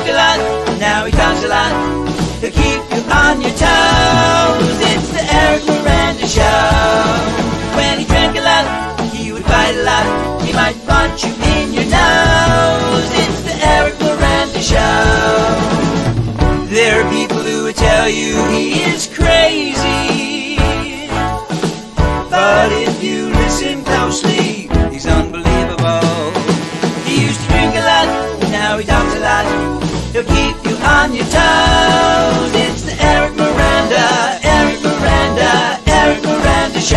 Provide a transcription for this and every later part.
drink a lot, now he talks a lot. He'll keep you on your toes. It's the Eric Miranda Show. When he drank a lot, he would fight a lot. He might punch you in your nose. It's the Eric Miranda Show. There are people who would tell you he is crazy, but if you listen closely, he's unbelievable. He used to drink a lot, now he talks a lot. He'll keep you on your toes. It's the Eric Miranda, Eric Miranda, Eric Miranda Show.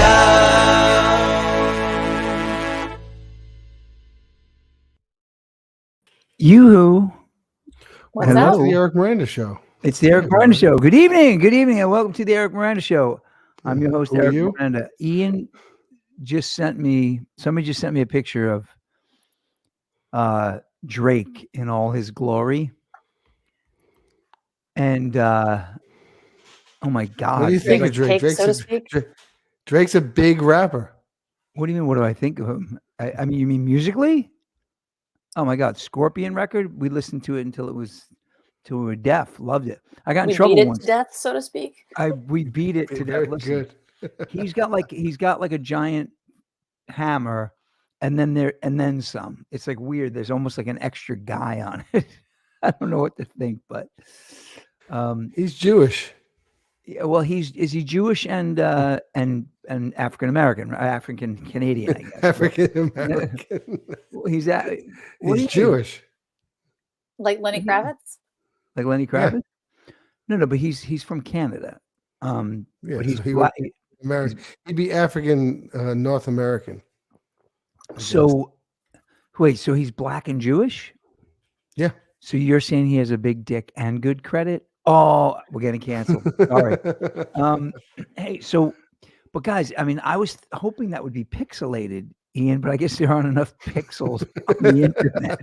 Yoo-hoo. What's Hello. up? It's the Eric Miranda Show. It's the Eric Miranda Show. Good evening, and welcome to the Eric Miranda Show. I'm your host, Who are Eric you? Miranda. Ian somebody just sent me a picture of Drake in all his glory. And oh my God. What do you think of Drake? Cake, so to speak. Drake's a big rapper. What do you mean? What do I think of him? I mean, you mean musically? Oh my God, Scorpion record. We listened to it until we were deaf. Loved it. I got in trouble beat it once. to death, so to speak. We beat it to Very death. Listen, good. he's got like a giant hammer, and then some. It's like weird. There's almost like an extra guy on it. I don't know what to think, but He's Jewish. yeah, well, is he Jewish and African American, African Canadian, I guess. African American. Well, he's what do you He's mean? Jewish. Like Lenny Yeah. Kravitz. Like Lenny Yeah. Kravitz? No, but he's from Canada. Yeah, But he's so he black. American. He'd be African North American. I guess. So wait, so he's black and Jewish? Yeah. So you're saying he has a big dick and good credit? Oh, we're getting canceled. Sorry. Hey, but guys, I mean, I was hoping that would be pixelated, Ian, but I guess there aren't enough pixels on the internet.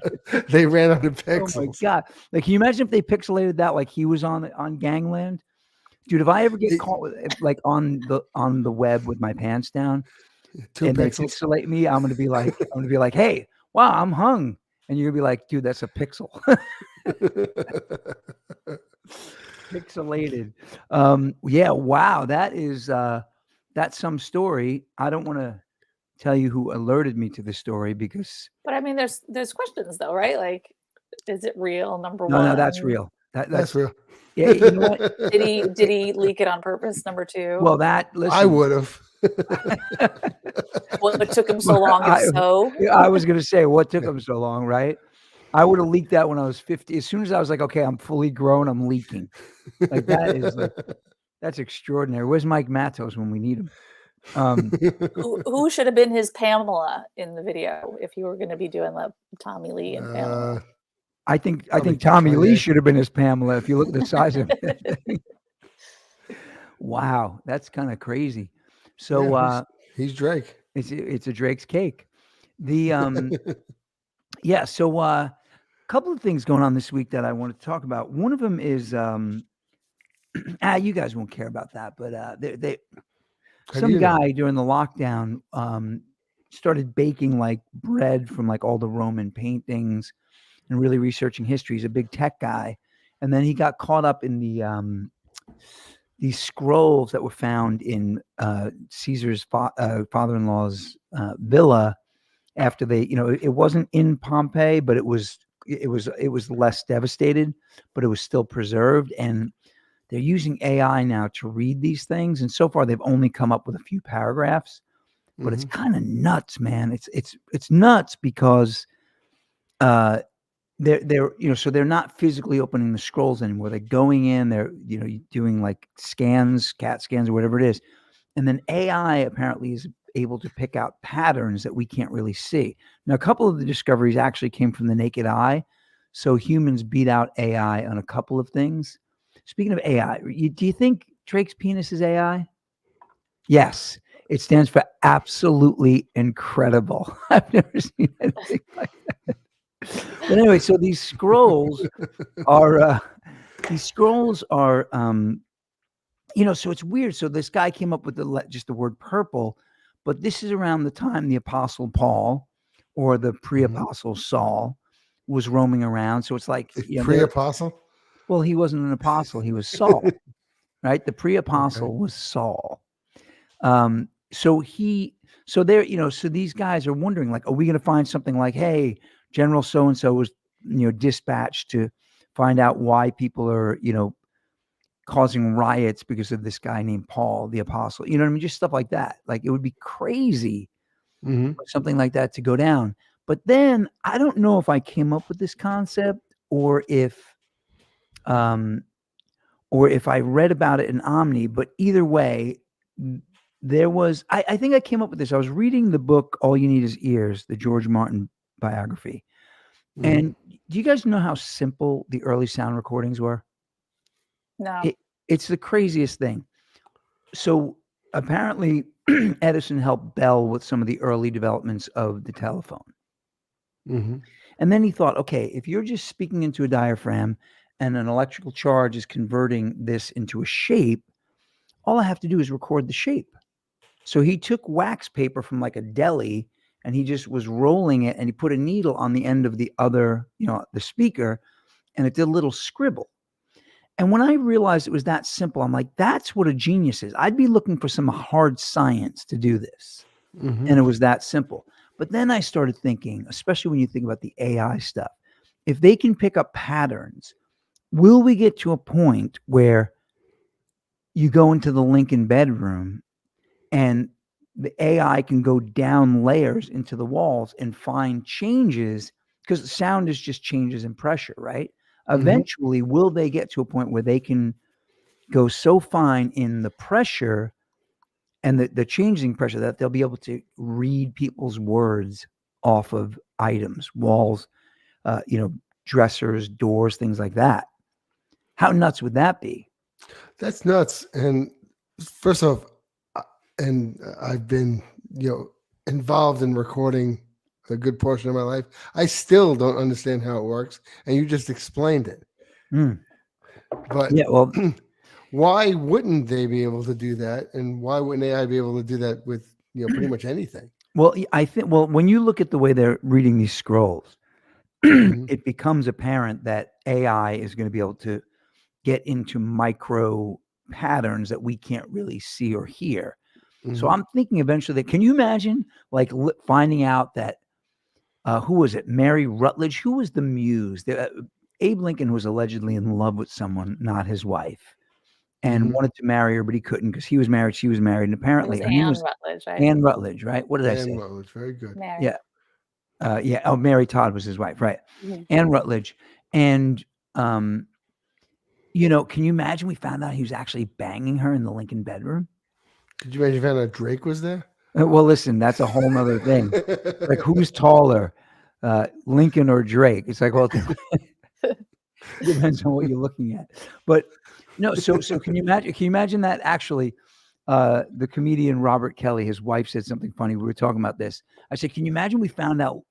They ran out of Oh my pixels. God. Like, can you imagine if they pixelated that like he was on Gangland? Dude, if I ever get It- caught with like on the web with my pants down 2 and they pixels. pixelate me, I'm gonna be like, hey, wow, I'm hung. And you're gonna be like, dude, that's a pixel. Pixelated. Yeah, wow, that's some story. I don't want to tell you who alerted me to the story because But I mean, there's questions though, right? Like, is it real? Number no, one. that's real. That's real. Yeah, you know what? Did he leak it on purpose? Number two. Well, listen, I would have. What took him so long? If so, Yeah, I was gonna say, what took him so long, right? I would have leaked that when I was 50. As soon as I was like, okay, I'm fully grown, I'm leaking. Like that is that's extraordinary. Where's Mike Matos when we need him? who should have been his Pamela in the video if you were going to be doing the Tommy Lee and Pamela? I think Probably Tommy Lee Kanye. should have been his Pamela if you look at the size of it. Wow, that's kind of crazy. So Yeah, he's Drake. it's a Drake's cake. The yeah, so couple of things going on this week that I wanted to talk about. One of them is you guys won't care about that, but they How do some you know? guy during the lockdown started baking like bread from like all the Roman paintings and really researching history. He's a big tech guy, and then he got caught up in these scrolls that were found in Caesar's father-in-law's villa after they, it wasn't in Pompeii, but it was less devastated, but it was still preserved. And they're using AI now to read these things. And so far they've only come up with a few paragraphs, but it's kind of nuts, man. It's nuts because they're so they're not physically opening the scrolls anymore. They're going in, they're doing like scans, CAT scans or whatever it is. And then AI apparently is able to pick out patterns that we can't really see. Now, a couple of the discoveries actually came from the naked eye. So humans beat out AI on a couple of things. Speaking of AI, do you think Drake's penis is AI? Yes. It stands for absolutely incredible. I've never seen anything like that. But anyway, so these scrolls are so it's weird. So this guy came up with just the word purple, but this is around the time the Apostle Paul or the pre-apostle Saul was roaming around. So it's like, Pre-apostle. well, he wasn't an apostle; he was Saul, right? The pre-apostle was Saul. So these guys are wondering, like, are we going to find something like, hey, General so and so was dispatched to find out why people are causing riots because of this guy named Paul the apostle, what I mean? Just stuff like that. Like, it would be crazy for something like that to go down. But then I don't know if I came up with this concept or if I read about it in Omni, but either way, there was, I think I came up with this. I was reading the book, All You Need Is Ears, the George Martin biography. And do you guys know how simple the early sound recordings were? No. It's the craziest thing. So apparently Edison helped Bell with some of the early developments of the telephone. And then he thought, okay, if you're just speaking into a diaphragm and an electrical charge is converting this into a shape, all I have to do is record the shape. So he took wax paper from like a deli and he just was rolling it, and he put a needle on the end of the other, the speaker, and it did a little scribble. And when I realized it was that simple, I'm like, that's what a genius is. I'd be looking for some hard science to do this. And it was that simple. But then I started thinking, especially when you think about the AI stuff, if they can pick up patterns, will we get to a point where you go into the Lincoln bedroom and the AI can go down layers into the walls and find changes, because sound is just changes in pressure, right? Eventually, will they get to a point where they can go so fine in the pressure and the changing pressure that they'll be able to read people's words off of items, walls, dressers, doors, things like that? How nuts would that be? That's nuts. And first off, and I've been, involved in recording a good portion of my life. I still don't understand how it works, and you just explained it. But yeah, well, why wouldn't they be able to do that? And why wouldn't AI be able to do that with, pretty much anything? Well, I think, when you look at the way they're reading these scrolls, it becomes apparent that AI is going to be able to get into micro patterns that we can't really see or hear. So I'm thinking eventually that, can you imagine like finding out that, who was it? Mary Rutledge, who was the muse? Abe Lincoln was allegedly in love with someone, not his wife, and wanted to marry her, but he couldn't because he was married, she was married, and apparently her name was Rutledge, right? Anne Rutledge, right? What did I say? Anne Rutledge, very good. Mary. Yeah. Oh, Mary Todd was his wife, right? Anne Rutledge. And, can you imagine we found out he was actually banging her in the Lincoln bedroom? Could you imagine if you found out Drake was there? Well, listen, that's a whole nother thing. Like, who's taller, Lincoln or Drake? It's like, well, it depends on what you're looking at. But no, so can you imagine that actually? The comedian Robert Kelly, his wife, said something funny. We were talking about this. I said, can you imagine we found out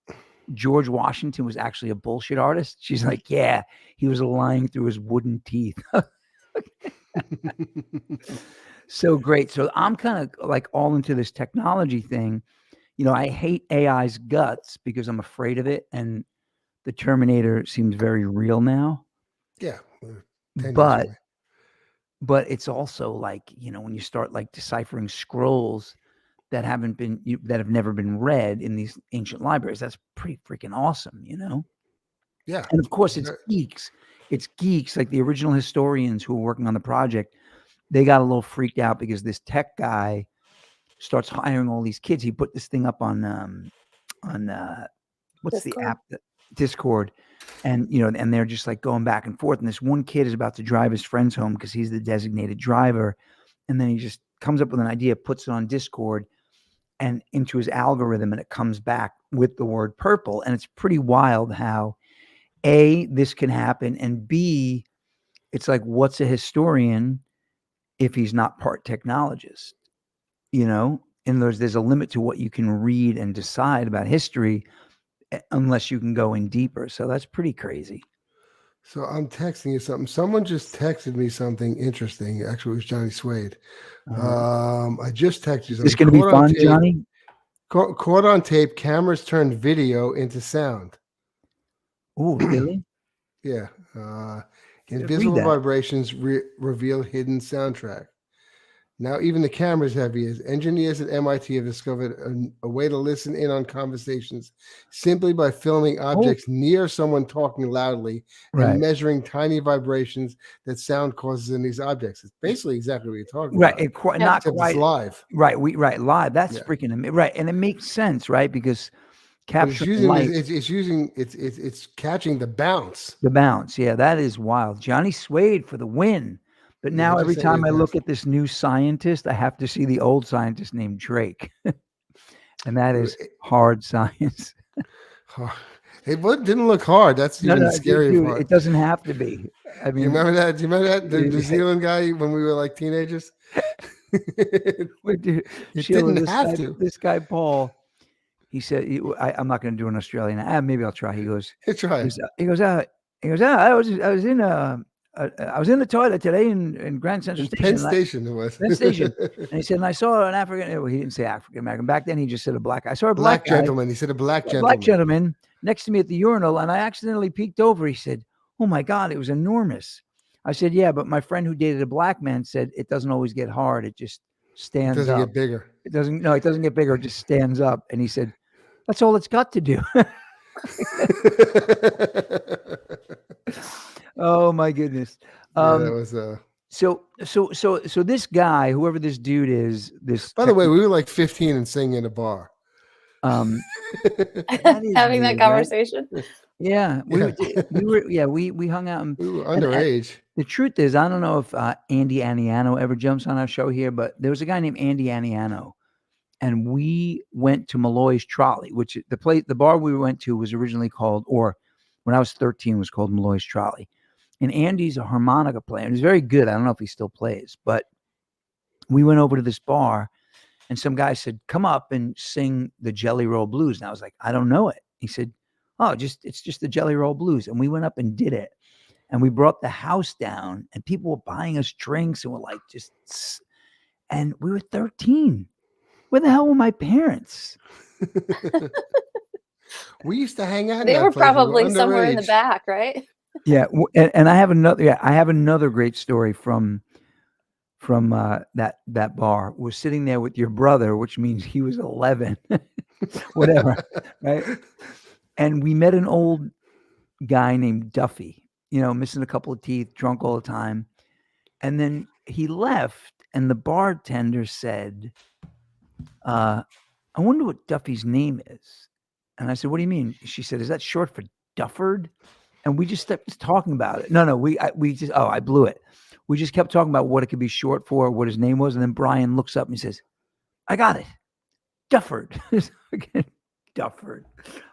George Washington was actually a bullshit artist? She's like, yeah, he was lying through his wooden teeth. So great. So I'm kind of like all into this technology thing. I hate AI's guts because I'm afraid of it. And the Terminator seems very real now. Yeah. But it's also like, when you start like deciphering scrolls that have never been read in these ancient libraries, that's pretty freaking awesome, Yeah. And of course it's geeks. It's geeks, like the original historians who were working on the project. They got a little freaked out because this tech guy starts hiring all these kids. He put this thing up on what's Discord. the app? Discord. And, and they're just like going back and forth. And this one kid is about to drive his friends home because he's the designated driver. And then he just comes up with an idea, puts it on Discord and into his algorithm, and it comes back with the word purple. And it's pretty wild how A, this can happen, and B, it's like, what's a historian if he's not part technologist? And there's a limit to what you can read and decide about history unless you can go in deeper. So that's pretty crazy. So I'm texting you something. Someone just texted me something interesting. Actually, it was Johnny Swade. I just texted you something. It's going to be fun, Johnny. Caught on tape, cameras turned video into sound. Oh, really? Yeah. Read Invisible that. vibrations reveal hidden soundtrack. Now, even the cameras have ears. Engineers at MIT have discovered a way to listen in on conversations simply by filming objects near someone talking loudly and Right. measuring tiny vibrations that sound causes in these objects. It's basically exactly what you're talking Right. about. It quite Yeah. not Except quite it's live. right. Live. That's Yeah. freaking right. And it makes sense, right? Because But it's capturing using light, it's catching the bounce. the bounce. Yeah, that is wild. Johnny Suede for the win. But Yeah, now just every say time I look yes. at this new scientist, I have to see the old scientist named Drake. And that is hard science. It didn't look hard. That's even the scary dude, part. it doesn't have to be. I Do mean, you remember that? Do you remember that? The New Yeah. Zealand guy when we were like teenagers? It dude, Sheila, didn't have to. this guy Paul, he said, I'm not going to do an Australian. Maybe I'll try. He goes, Try it. I was in the toilet today in Grand Central In Station. Penn Station it was. Penn Station. And he said, and I saw an African, he didn't say African American. Back then he just said a black guy. I saw a Black black guy, gentleman. He said a black a gentleman. black gentleman next to me at the urinal, and I accidentally peeked over. He said, oh my God, it was enormous. I said, yeah, but my friend who dated a black man said it doesn't always get hard. It just It stands doesn't up. get bigger. It doesn't get bigger. It just stands up. And he said, that's all it's got to do. Oh my goodness. Yeah, that was So this guy, whoever this dude is, this by the way, we were like 15 and singing in a bar. that is Having that weird, right? conversation. Yeah, we hung out and We were underage. the truth is, I don't know if Andy Aniano ever jumps on our show here, but there was a guy named Andy Aniano, and we went to Malloy's Trolley, which the bar we went to was originally called, or when I was 13 was called Malloy's Trolley. And Andy's a harmonica player, and he's very good. I don't know if he still plays, but we went over to this bar, and some guy said, come up and sing the Jelly Roll Blues. And I was like, I don't know it. He said, oh, it's just the Jelly Roll Blues. And we went up and did it. And we brought the house down, and people were buying us drinks, and we're like, and we were 13. Where the hell were my parents? We used to hang out. They were probably somewhere in the back, right? Yeah, and I have another. Yeah, I have another great story from that bar. We're sitting there with your brother, which means he was 11, whatever, right? And we met an old guy named Duffy. Missing a couple of teeth, drunk all the time, and then he left, and the bartender said, "I wonder what Duffy's name is." And I said, "What do you mean?" She said, "Is that short for Dufford?" And we just kept talking about it. No, I blew it. We just kept talking about what it could be short for, what his name was. And then Brian looks up and he says, I got it. Dufford. Again, Dufford.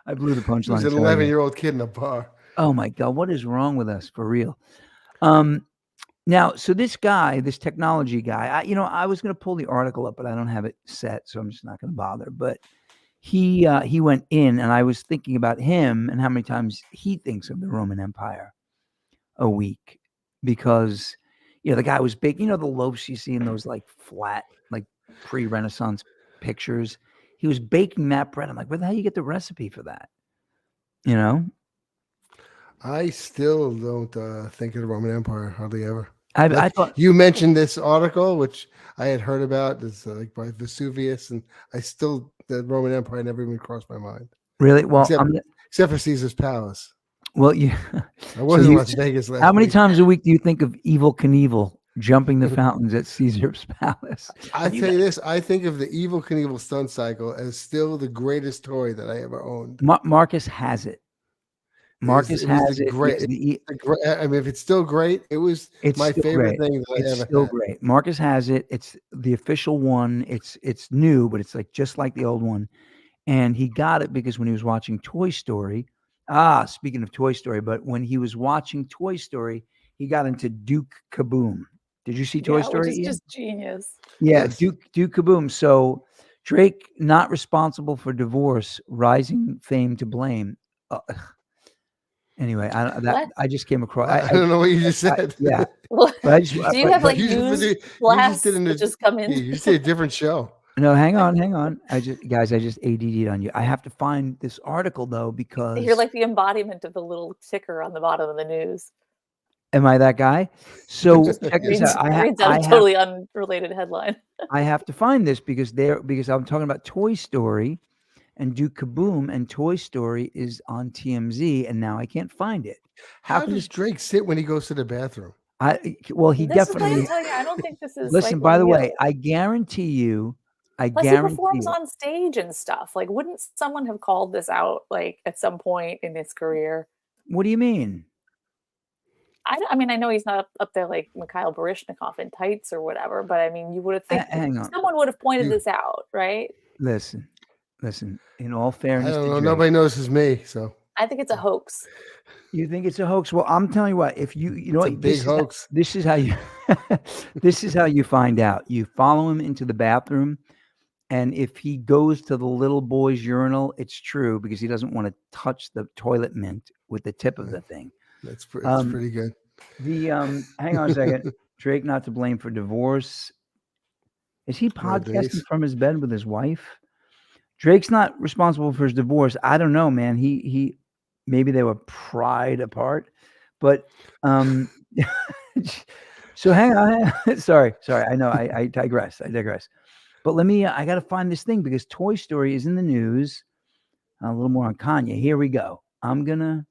I blew the punchline. He was an 11-year-old kid in a bar. Oh my God. What is wrong with us, for real? Now, so this guy, this technology guy, I was going to pull the article up, but I don't have it set, so I'm just not going to bother. But he went in, and I was thinking about him and how many times he thinks of the Roman Empire a week, because the guy was big. The loaves you see in those like flat, like pre-Renaissance pictures. He was baking that bread. I'm like, where the hell you get the recipe for that? I still don't think of the Roman Empire hardly ever. I thought you mentioned this article, which I had heard about. It's like by Vesuvius, and the Roman Empire never even crossed my mind. Really? Well, except for Caesar's Palace. Well, yeah. I was in Las Vegas last How many week. times a week do you think of Evel Knievel jumping the fountains at Caesar's Palace? I tell you this, I think of the Evel Knievel stunt cycle as still the greatest toy that I ever owned. Marcus has it. Marcus has it. Great. I mean, if it's still great, it's my favorite thing that I ever had. It's still great. Marcus has it. It's the official one. It's new, but it's like just like the old one. And he got it because when he was watching Toy Story, speaking of Toy Story, but when he was watching Toy Story, he got into Duke Kaboom. Did you see Toy Story? Which is just genius. Yeah, yes. Duke Kaboom. So Drake, not responsible for divorce, rising fame to blame. Anyway, I just came across. I don't know what you just said. Yeah. Do you have like news blasts that just come in? You just did a different show. No, hang on. I just ADD'd on you. I have to find this article though because You're like the embodiment of the little ticker on the bottom of the news. am I that guy? So check this out. Reads out a totally unrelated headline. I have to find this because I'm talking about Toy Story and Duke Kaboom, and Toy Story is on TMZ, and now I can't find it. How does Drake sit when he goes to the bathroom? Well, he This is what definitely. I'm telling you. I don't think this is. Listen, like by the real. way, I guarantee you. Plus, he performs on stage and stuff. Like, wouldn't someone have called this out like at some point in his career? What do you mean? I mean, I know he's not up there like Mikhail Baryshnikov in tights or whatever, but I mean, you would have think someone would have pointed this out, right? Listen. In all fairness, I don't know. Nobody notices me, so I think it's a hoax. You think it's a hoax? Well, I'm telling you what. If you know what, big hoax. This is how you. This is how you find out. You follow him into the bathroom, and if he goes to the little boy's urinal, it's true because he doesn't want to touch the toilet mint with the tip of the thing. That's pretty good. Hang on a second. Drake not to blame for divorce. Is he podcasting from his bed with his wife? Drake's not responsible for his divorce. I don't know, man. He maybe they were pried apart, but so hang on. Sorry. I know I digress. But I got to find this thing because Toy Story is in the news. A little more on Kanye. Here we go. I'm gonna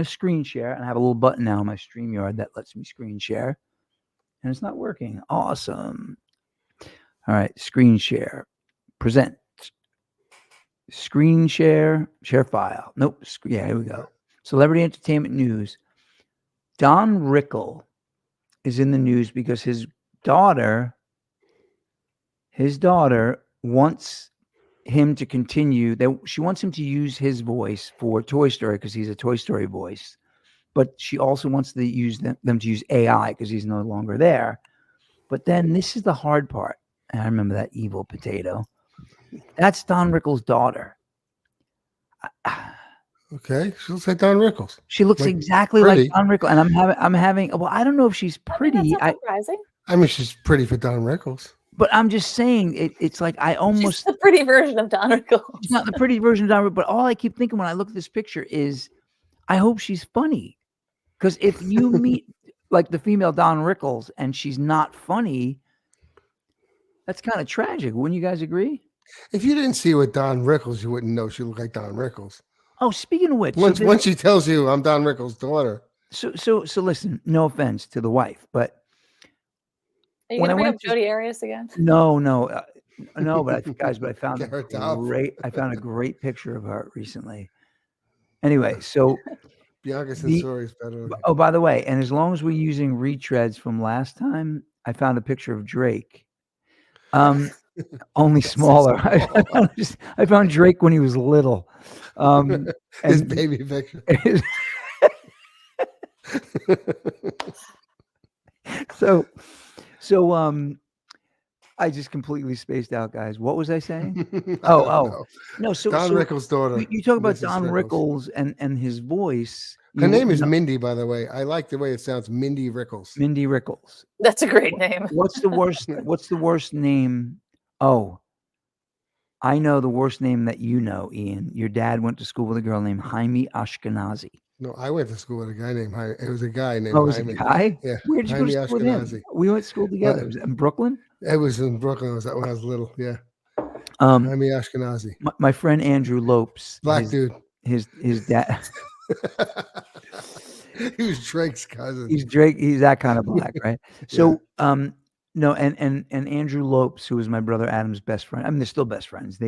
screen share, and I have a little button now on my StreamYard that lets me screen share, and it's not working. Awesome. All right, screen share, present, screen share file. Nope. Yeah, here we go. Celebrity entertainment news. Don Rickles is in the news because his daughter wants him to continue. She wants him to use his voice for Toy Story because he's a Toy Story voice, but she also wants to use them to use AI because he's no longer there. But then this is the hard part. And I remember that evil potato. That's Don Rickles' daughter. Okay, she looks like Don Rickles. She looks exactly like Don Rickles, and I'm having. Well, I don't know if she's pretty. I mean, that's not surprising. I mean, she's pretty for Don Rickles. But I'm just saying, it's like I almost. She's the pretty version of Don Rickles. She's not the pretty version of Don Rickles, but all I keep thinking when I look at this picture is, I hope she's funny, because if you meet like the female Don Rickles and she's not funny, that's kind of tragic. Wouldn't you guys agree? If you didn't see her with Don Rickles, you wouldn't know she looked like Don Rickles. Oh, speaking of which, once she tells you I'm Don Rickles' daughter. So listen. No offense to the wife, but are you going to bring up Jodi Arias again? No. But I found a great picture of her recently. Anyway, so Bianca Censori is better. Oh, by the way, and as long as we're using retreads from last time, I found a picture of Drake. Only smaller. I found Drake when he was little. His baby picture. So I just completely spaced out, guys. What was I saying? No. So Don Rickles' daughter. You talk about Don Rickles and his voice. Her name is Mindy, by the way. I like the way it sounds. Mindy Rickles. Mindy Rickles. That's a great name. What's the worst name? Oh, I know the worst name that you know, Ian. Your dad went to school with a girl named Jaime Ashkenazi. No, I went to school with a guy named Jaime. It was a guy named Jaime. Oh, it was a guy? Yeah. Where did you go to school with him? We went to school together. Was it in Brooklyn? It was in Brooklyn. Was that when I was little? Yeah. Jaime Ashkenazi. My friend Andrew Lopes. Black dude. His dad. He was Drake's cousin. He's Drake. He's that kind of black, right? So, no, and Andrew Lopes, who was my brother Adam's best friend. I mean, they're still best friends.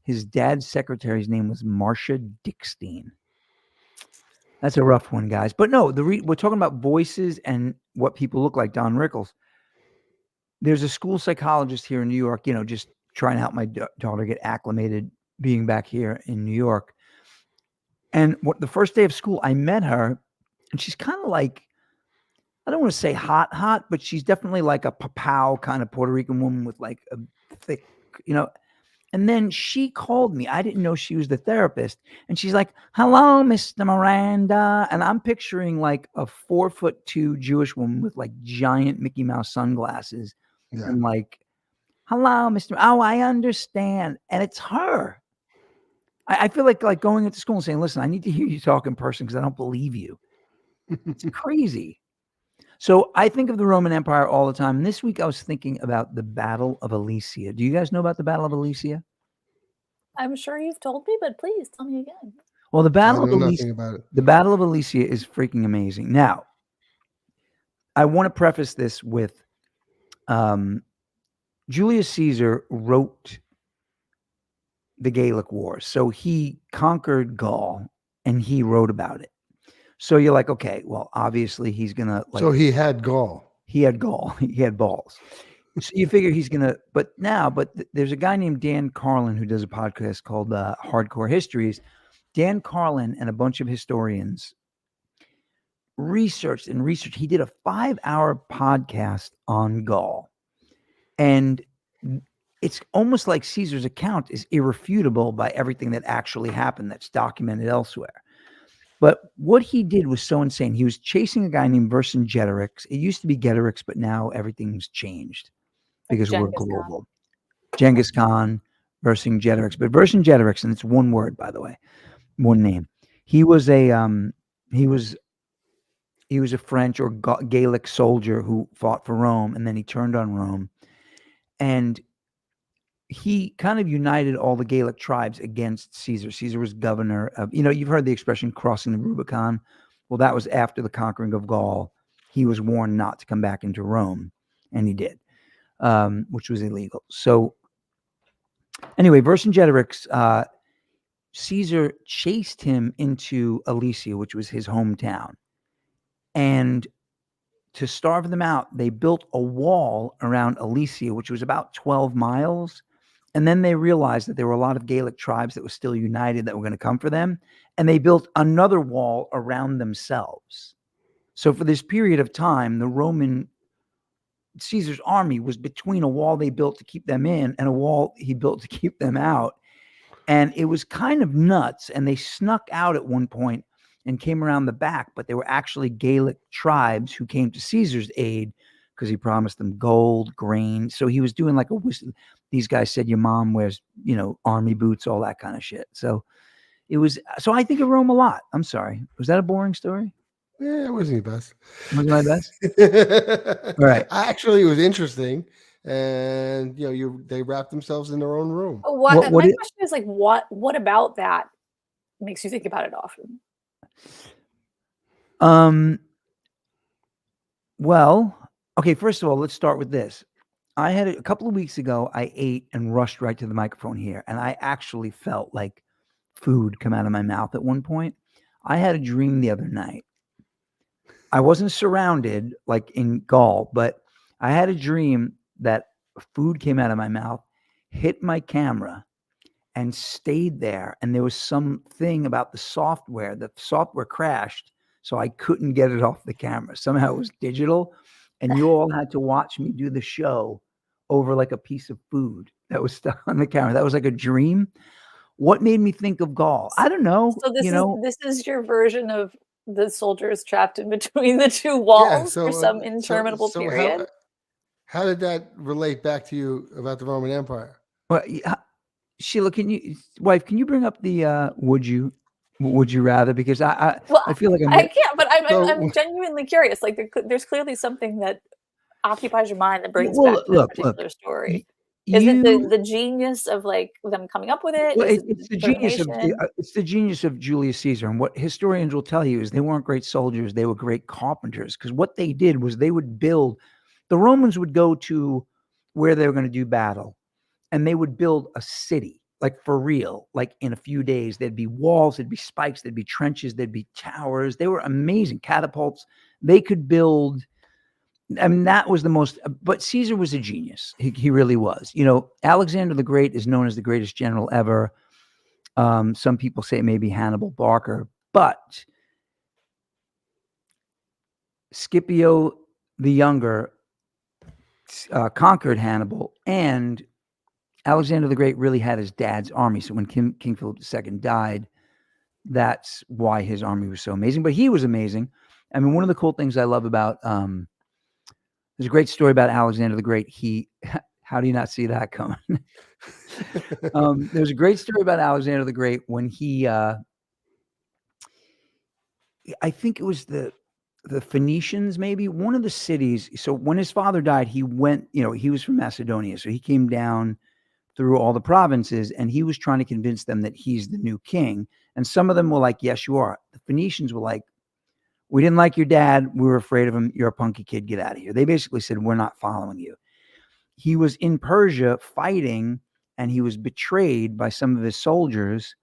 His dad's secretary's name was Marcia Dickstein. That's a rough one, guys. But no, we're talking about voices and what people look like. Don Rickles. There's a school psychologist here in New York, just trying to help my daughter get acclimated being back here in New York. And the first day of school, I met her, and she's kind of like, I don't want to say hot, but she's definitely like a papau kind of Puerto Rican woman with like a thick, And then she called me. I didn't know she was the therapist. And she's like, "Hello, Mr. Miranda." And I'm picturing like a 4'2" Jewish woman with like giant Mickey Mouse sunglasses and like Hello, Mr. Oh, I understand. And it's her. I feel like going into school and saying, listen, I need to hear you talk in person because I don't believe you. It's crazy. So I think of the Roman Empire all the time. And this week I was thinking about the Battle of Alesia. Do you guys know about the Battle of Alesia? I'm sure you've told me, but please tell me again. Well, the Battle I of know Alesia, nothing about it. the Battle of Alesia is freaking amazing. Now, I want to preface this with Julius Caesar wrote the Gallic Wars. So he conquered Gaul and he wrote about it. So you're like, okay, well, obviously he's going to So he had Gaul. He had Gaul. He had balls. So you figure he's going to, but there's a guy named Dan Carlin who does a podcast called Hardcore Histories. Dan Carlin and a bunch of historians researched. He did a 5-hour podcast on Gaul. And it's almost like Caesar's account is irrefutable by everything that actually happened that's documented elsewhere. But what he did was so insane. He was chasing a guy named Vercingetorix. It used to be Getorix, but now everything's changed because we're global. Genghis Khan, Vercingetorix. But Vercingetorix, and it's one word, by the way, one name. He was a French or Gallic soldier who fought for Rome, and then he turned on Rome. And he kind of united all the Gallic tribes against Caesar. Caesar was governor of, you've heard the expression crossing the Rubicon. Well, that was after the conquering of Gaul. He was warned not to come back into Rome, and he did, which was illegal. So anyway, Vercingetorix, Caesar chased him into Alesia, which was his hometown. And to starve them out, they built a wall around Alesia, which was about 12 miles. And then they realized that there were a lot of Gallic tribes that were still united that were going to come for them. And they built another wall around themselves. So for this period of time, Caesar's army was between a wall they built to keep them in and a wall he built to keep them out. And it was kind of nuts. And they snuck out at one point and came around the back, but they were actually Gallic tribes who came to Caesar's aid because he promised them gold, grain. So he was doing like these guys said, your mom wears, army boots, all that kind of shit. So I think of Rome a lot. I'm sorry. Was that a boring story? Yeah, it wasn't the best. Was it my best? Right. Actually, it was interesting. And, they wrapped themselves in their own room. My question is like, what about that makes you think about it often? Well, okay, first of all, let's start with this. I had a couple of weeks ago, I ate and rushed right to the microphone here, and I actually felt like food come out of my mouth at one point. I had a dream the other night. I wasn't surrounded like in Gaul, but I had a dream that food came out of my mouth, hit my camera, and stayed there. And there was something about the software. The software crashed, so I couldn't get it off the camera. Somehow it was digital, and you all had to watch me do the show over like a piece of food that was stuck on the camera. That was like a dream. What made me think of Gaul? I don't know. So this is your version of the soldiers trapped in between the two walls for some interminable period. How did that relate back to you about the Roman Empire? Well, Sheila, can you bring up the would you rather? Because I feel like I can't, but I'm genuinely curious. Like there's clearly something that occupies your mind that brings back to this particular story. Is it the genius of like them coming up with it? Well, it's the genius of Julius Caesar, and what historians will tell you is they weren't great soldiers; they were great carpenters. Because what they did was they would build. The Romans would go to where they were going to do battle, and they would build a city, like for real. Like in a few days, there'd be walls, there'd be spikes, there'd be trenches, there'd be towers. They were amazing catapults. They could build. I mean, that was the most, but Caesar was a genius. He really was. Alexander the Great is known as the greatest general ever. Some people say maybe Hannibal Barca, but Scipio the Younger conquered Hannibal, and Alexander the Great really had his dad's army. So when King Philip II died, that's why his army was so amazing. But he was amazing. I mean, one of the cool things I love about there's a great story about Alexander the Great. How do you not see that coming? There's a great story about Alexander the Great when he, I think it was the Phoenicians, maybe one of the cities. So when his father died, he went, he was from Macedonia. So he came down through all the provinces and he was trying to convince them that he's the new king. And some of them were like, yes, you are. The Phoenicians were like, we didn't like your dad. We were afraid of him. You're a punky kid. Get out of here. They basically said, we're not following you. He was in Persia fighting and he was betrayed by some of his soldiers.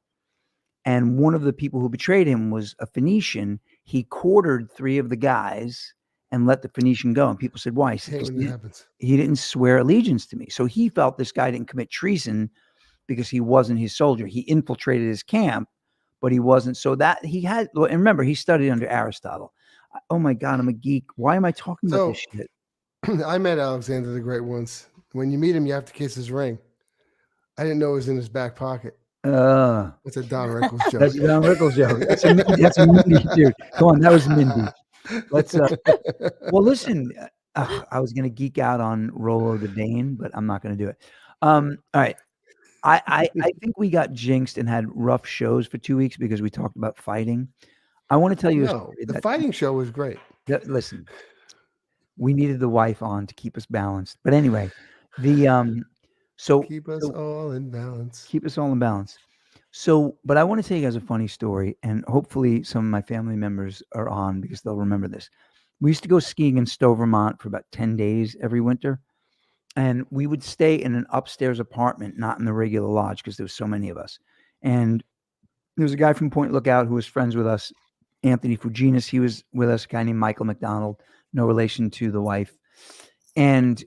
And one of the people who betrayed him was a Phoenician. He quartered 3 of the guys and let the Phoenician go. And people said, why? He said, he didn't swear allegiance to me. So he felt this guy didn't commit treason because he wasn't his soldier. He infiltrated his camp, but he wasn't. So that he had, and remember, he studied under Aristotle. Oh my God, I'm a geek. Why am I talking about this shit? I met Alexander the Great once. When you meet him, you have to kiss his ring. I didn't know it was in his back pocket. That's a Don Rickles joke. That's a Don Rickles joke. That's a Mindy dude. Come on, that was Mindy. Let's. Well, listen. I was going to geek out on Rollo the Dane, but I'm not going to do it. All right. I think we got jinxed and had rough shows for 2 weeks because we talked about fighting. I want to tell you. The fighting show was great. Listen, we needed the wife on to keep us balanced. But anyway, so keep us all in balance. Keep us all in balance. So, but I want to tell you guys a funny story, and hopefully some of my family members are on because they'll remember this. We used to go skiing in Stowe, Vermont for about 10 days every winter. And we would stay in an upstairs apartment, not in the regular lodge because there was so many of us. And there was a guy from Point Lookout who was friends with us, Anthony Fuginis. He was with us, a guy named Michael McDonald, no relation to the wife. And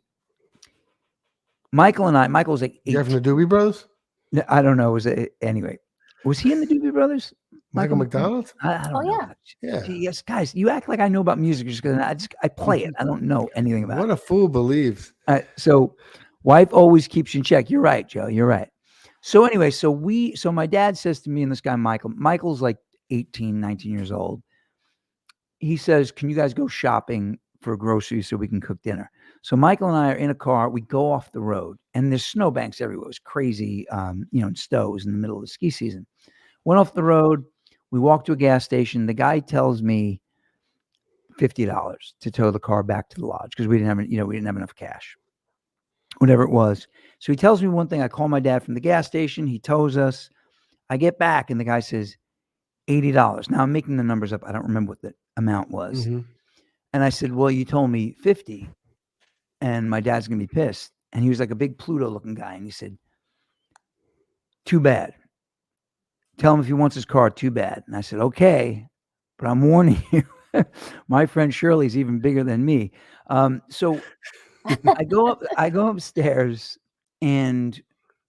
Michael was like 18. You're from the Doobie Brothers? No, I don't know. Anyway, was he in the Doobie Brothers? Michael McDonald? I don't know. Yeah. Yes, guys, you act like I know about music just because I play it. I don't know anything about it. What a fool believes. So wife always keeps you in check. You're right, Joe. You're right. So anyway, so my dad says to me and this guy, Michael's like 18, 19 years old. He says, can you guys go shopping for groceries so we can cook dinner? So Michael and I are in a car. We go off the road and there's snowbanks everywhere. It was crazy, in Stowe in the middle of the ski season. Went off the road. We walked to a gas station. The guy tells me $50 to tow the car back to the lodge because we didn't have enough cash, whatever it was. So he tells me one thing. I call my dad from the gas station. He tows us. I get back and the guy says $80. Now I'm making the numbers up. I don't remember what the amount was. Mm-hmm. And I said, well, you told me 50 and my dad's going to be pissed. And he was like a big Pluto looking guy. And he said, too bad. Tell him if he wants his car, too bad. And I said, okay, but I'm warning you, my friend Shirley's even bigger than me. So I go upstairs and,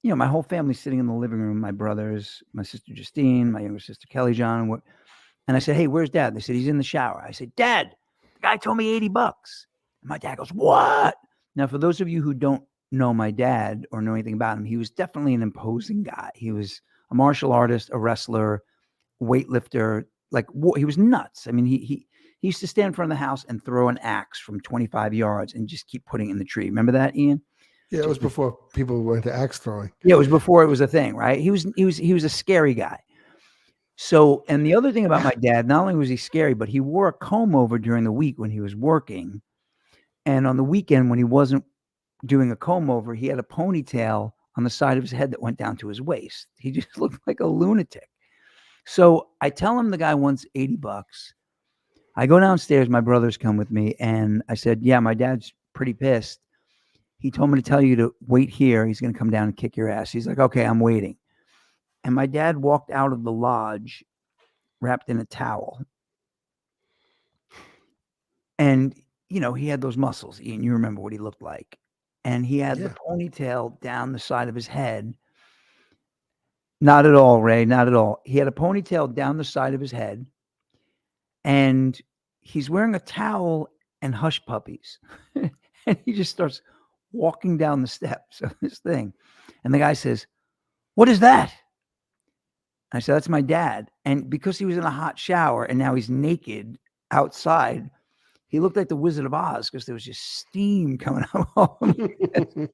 my whole family's sitting in the living room, my brothers, my sister Justine, my younger sister Kelly John. And I said, hey, where's Dad? They said, he's in the shower. I said, Dad, the guy told me $80. And my dad goes, what? Now, for those of you who don't know my dad or know anything about him, he was definitely an imposing guy. He was a martial artist, a wrestler, weightlifter, he was nuts. I mean, he used to stand in front of the house and throw an axe from 25 yards and just keep putting it in the tree. Remember that, Ian? Yeah, it was before people went to axe throwing. Yeah, it was before it was a thing, right? He was a scary guy. So, and the other thing about my dad, not only was he scary, but he wore a comb over during the week when he was working. And on the weekend, when he wasn't doing a comb over, he had a ponytail on the side of his head that went down to his waist. He just looked like a lunatic. So I tell him the guy wants $80. I go downstairs, my brothers come with me, and I said, yeah, my dad's pretty pissed. He told me to tell you to wait here. He's going to come down and kick your ass. He's like, okay, I'm waiting. And my dad walked out of the lodge wrapped in a towel. And, he had those muscles, Ian, you remember what he looked like. And he had the ponytail down the side of his head. Not at all, Ray, not at all. He had a ponytail down the side of his head. And he's wearing a towel and hush puppies. And he just starts walking down the steps of this thing. And the guy says, what is that? I said, that's my dad. And because he was in a hot shower and now he's naked outside, he looked like the Wizard of Oz because there was just steam coming out of him.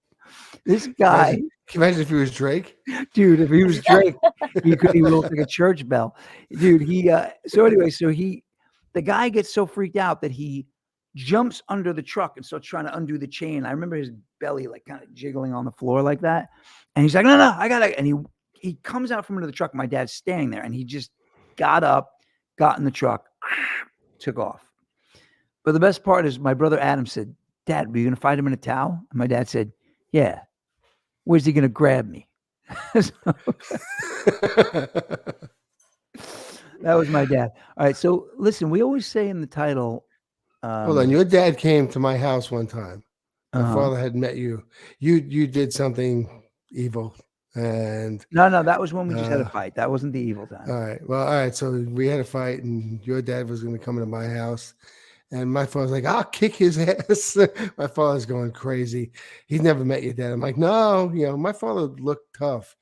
this guy, Can you imagine if he was Drake? dude, if he was Drake, he will look like a church bell. Dude, the guy gets so freaked out that he jumps under the truck and starts trying to undo the chain. I remember his belly like kind of jiggling on the floor like that. And he's like, no, I gotta, and he comes out from under the truck. My dad's standing there and he just got up, got in the truck, took off. But the best part is my brother Adam said, Dad, were you going to fight him in a towel? And my dad said, yeah. Where's he going to grab me? That was my dad. All right. So listen, we always say in the title. Hold on. Your dad came to my house one time. My father had met you. You did something evil. And no, that was when we just had a fight. That wasn't the evil time. All right. So we had a fight and your dad was going to come into my house. And my father's like, I'll kick his ass. My father's going crazy. He's never met your dad. I'm like, no, my father looked tough.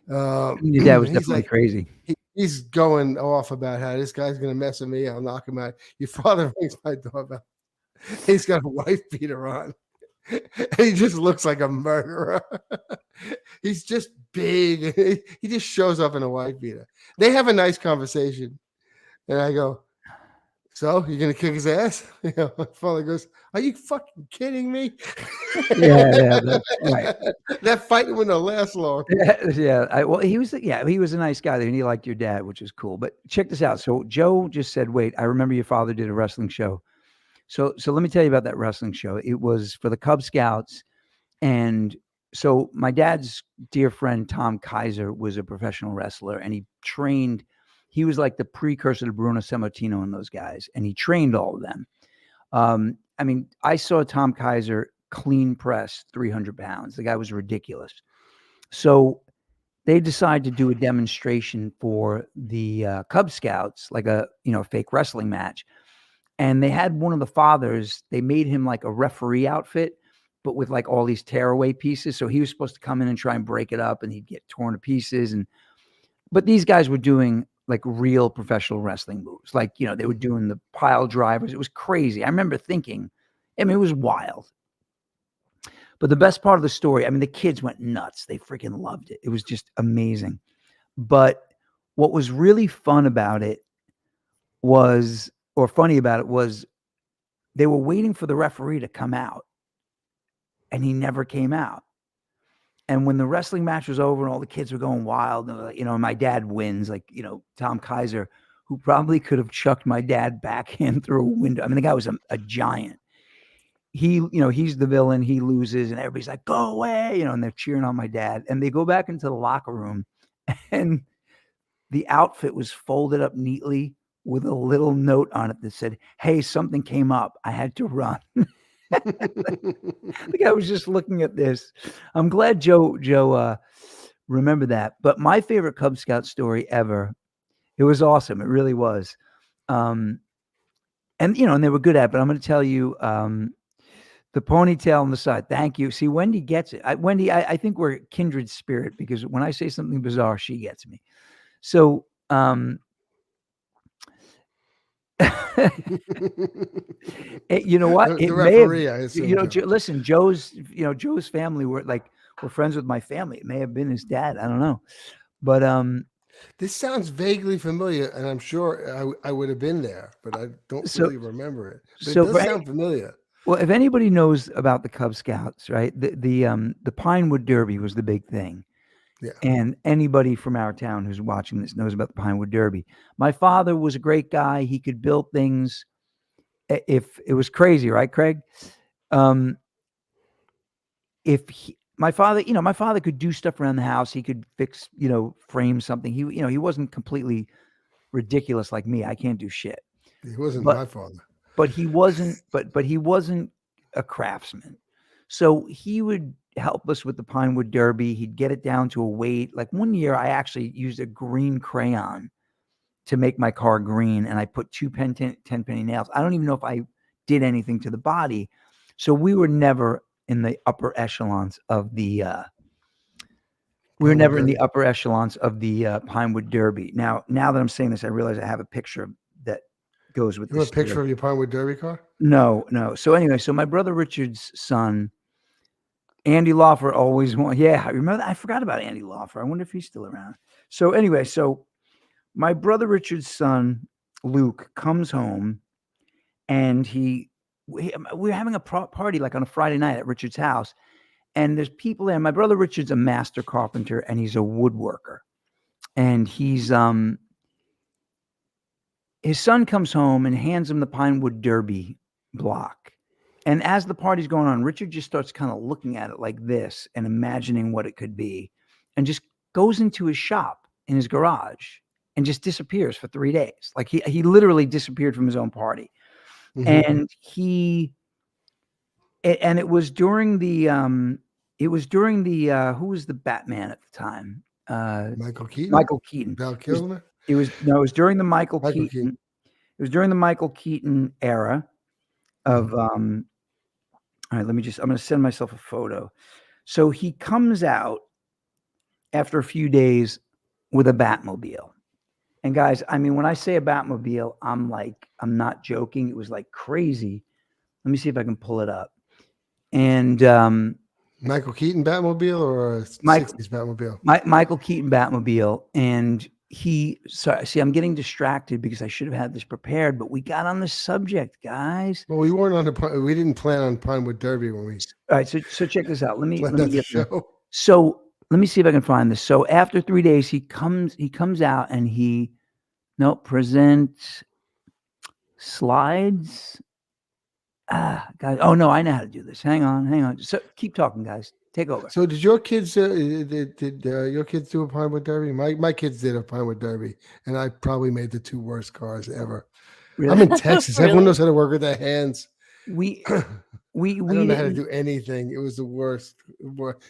Your dad was definitely crazy. He's going off about how this guy's going to mess with me. I'll knock him out. Your father rings my doorbell. He's got a wife beater on. And he just looks like a murderer. He's just big. He just shows up in a wife beater. They have a nice conversation. And I go, so you're going to kick his ass? My father goes, are you fucking kidding me? Yeah, that's right. That fight wouldn't last long. Yeah. He was a nice guy and he liked your dad, which is cool. But check this out. So Joe just said, wait, I remember your father did a wrestling show. So let me tell you about that wrestling show. It was for the Cub Scouts. And so my dad's dear friend, Tom Kaiser, was a professional wrestler and he was like the precursor to Bruno Sammartino and those guys. And he trained all of them. I mean, I saw Tom Kaiser clean press 300 pounds. The guy was ridiculous. So they decided to do a demonstration for the Cub Scouts, like a fake wrestling match. And they had one of the fathers, they made him like a referee outfit, but with like all these tearaway pieces. So he was supposed to come in and try and break it up and he'd get torn to pieces. But these guys were doing like real professional wrestling moves. Like, they were doing the pile drivers. It was crazy. I remember thinking, it was wild. But the best part of the story, the kids went nuts. They freaking loved it. It was just amazing. But what was really funny about it was they were waiting for the referee to come out and he never came out. And when the wrestling match was over and all the kids were going wild, and my dad wins, Tom Kaiser, who probably could have chucked my dad backhand through a window. The guy was a giant. He's the villain. He loses and everybody's like, go away, and they're cheering on my dad. And they go back into the locker room and the outfit was folded up neatly with a little note on it that said, hey, something came up. I had to run. The guy was just looking at this. I'm glad Joe remembered that. But my favorite Cub Scout story ever, it was awesome. It really was. And they were good at it, but I'm going to tell you the ponytail on the side. Thank you. See, Wendy gets it. Wendy, I think we're a kindred spirit because when I say something bizarre, she gets me. So, you know what? The referee, I assume. Listen, Joe's family were friends with my family. It may have been his dad. I don't know. But this sounds vaguely familiar, and I'm sure I would have been there, but I don't really remember it. But it does sound familiar. Well, if anybody knows about the Cub Scouts, right? The Pinewood Derby was the big thing. Yeah. And anybody from our town who's watching this knows about the Pinewood Derby. My father was a great guy. He could build things. If it was crazy, right, Craig? My father could do stuff around the house. He could fix, frame something. He wasn't completely ridiculous like me. I can't do shit. He wasn't my father. But he wasn't. But he wasn't a craftsman. So he would help us with the Pinewood Derby. He'd get it down to a weight. Like one year, I actually used a green crayon to make my car green, and I put 2 10-penny nails. I don't even know if I did anything to the body. So we were never in the upper echelons of the. Pinewood Derby. Now that I'm saying this, I realize I have a picture that goes with. You have a picture of your Pinewood Derby car? No. So anyway, my brother Richard's son. Andy Laufer always won. Yeah, I remember that. I forgot about Andy Laufer. I wonder if he's still around. So anyway, so my brother Richard's son, Luke, comes home and we're having a party like on a Friday night at Richard's house. And there's people there. My brother Richard's a master carpenter and he's a woodworker. And he's his son comes home and hands him the Pinewood Derby block. And as the party's going on, Richard just starts kind of looking at it like this and imagining what it could be, and just goes into his shop in his garage and just disappears for 3 days. Like he literally disappeared from his own party. And it was during the who was the Batman at the time? Michael Keaton. Michael Keaton. Val Kilmer. It was during the Michael Keaton. It was during the Michael Keaton era of all right, I'm going to send myself a photo. So he comes out after a few days with a Batmobile. And guys, I mean, when I say a Batmobile, I'm not joking. It was like crazy. Let me see if I can pull it up. And Michael Keaton Batmobile or a 60s Batmobile? Michael Keaton Batmobile. And I'm getting distracted because I should have had this prepared, but we got on the subject, guys. Well, we didn't plan on Pinewood Derby when we. All right, so check this out. Let me get show. So let me see if I can find this. So after 3 days, he comes out and present slides. Guys. Oh no, I know how to do this. Hang on. So keep talking, guys. Take over. So did your kids did your kids do a Pinewood Derby? My kids did a Pinewood Derby, and I probably made the 2 worst cars ever. Really? I'm in Texas. Really? Everyone knows how to work with their hands. We I don't know how to do anything. It was the worst.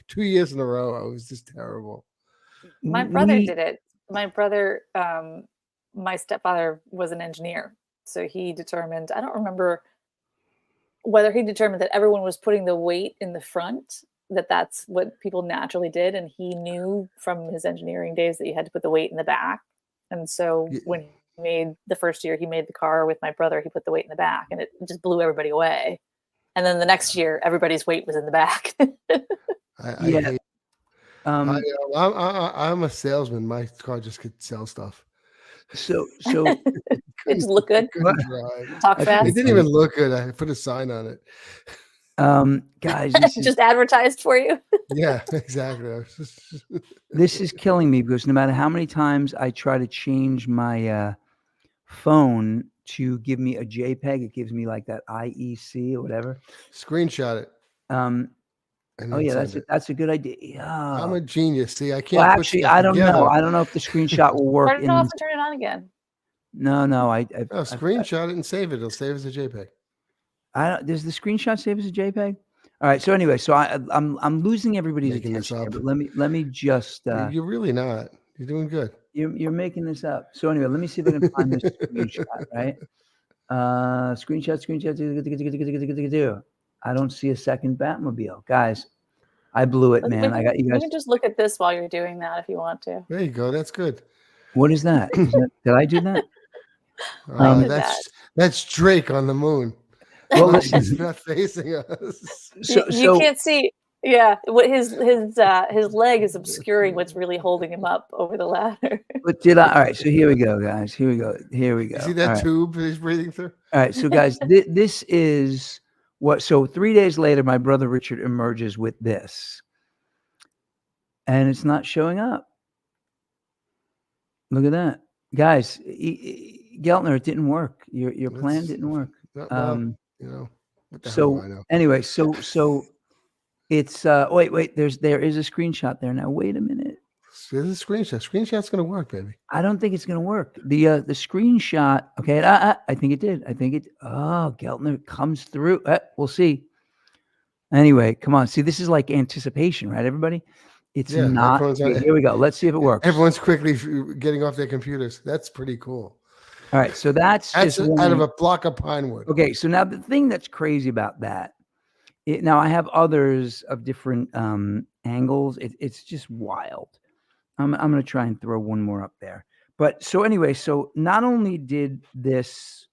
2 years in a row, I was just terrible. My brother did it. My brother, my stepfather was an engineer, so he determined. I don't remember whether he determined that everyone was putting the weight in the front, that's what people naturally did. And he knew from his engineering days that you had to put the weight in the back. And so when he made the first year, he made the car with my brother, he put the weight in the back and it just blew everybody away. And then the next year, everybody's weight was in the back. I'm a salesman. My car just could sell stuff. So it just look good. Talk fast. It didn't even look good. I put a sign on it. Guys, just advertised for you. Yeah, exactly. This is killing me because no matter how many times I try to change my phone to give me a JPEG, it gives me like that IEC or whatever. Screenshot it. That's a good idea. Oh. I'm a genius. See, I can't. Well, actually, I don't know. I don't know if the screenshot will work. Turn it off and turn it on again. No. Screenshot it and save it. It'll save as a JPEG. Does the screenshot save as a JPEG? All right. So anyway, I'm losing everybody's attention here, but let me just. You're really not. You're doing good. You're making this up. So anyway, let me see if I can find this screenshot. Right. Screenshot. I don't see a second Batmobile, guys. I blew it, man. I got you guys. You can just look at this while you're doing that if you want to. There you go. That's good. What is that? Did I do that? That's Drake on the moon. Well, he's not facing us. You can't see. Yeah, what his leg is obscuring what's really holding him up over the ladder. But all right, so here we go, guys. Here we go. You see that tube he's breathing through? All right, so guys, this is what. So 3 days later, my brother Richard emerges with this, and it's not showing up. Look at that, guys. Geltner, it didn't work. Your plan didn't work. What the hell do I know? Anyway, so it's wait. There is a screenshot there now. Wait a minute. There's a screenshot. Screenshot's gonna work, baby. I don't think it's gonna work. The screenshot. Okay, I think it did. Oh, Geltner comes through. We'll see. Anyway, come on. See, this is like anticipation, right, everybody? It's not. Here we go. Let's see if it works. Everyone's quickly getting off their computers. That's pretty cool. All right, so that's just out of a block of Pinewood. Okay, so now the thing that's crazy about that, now I have others of different angles. It's just wild. I'm going to try and throw one more up there. But so anyway, so not only did this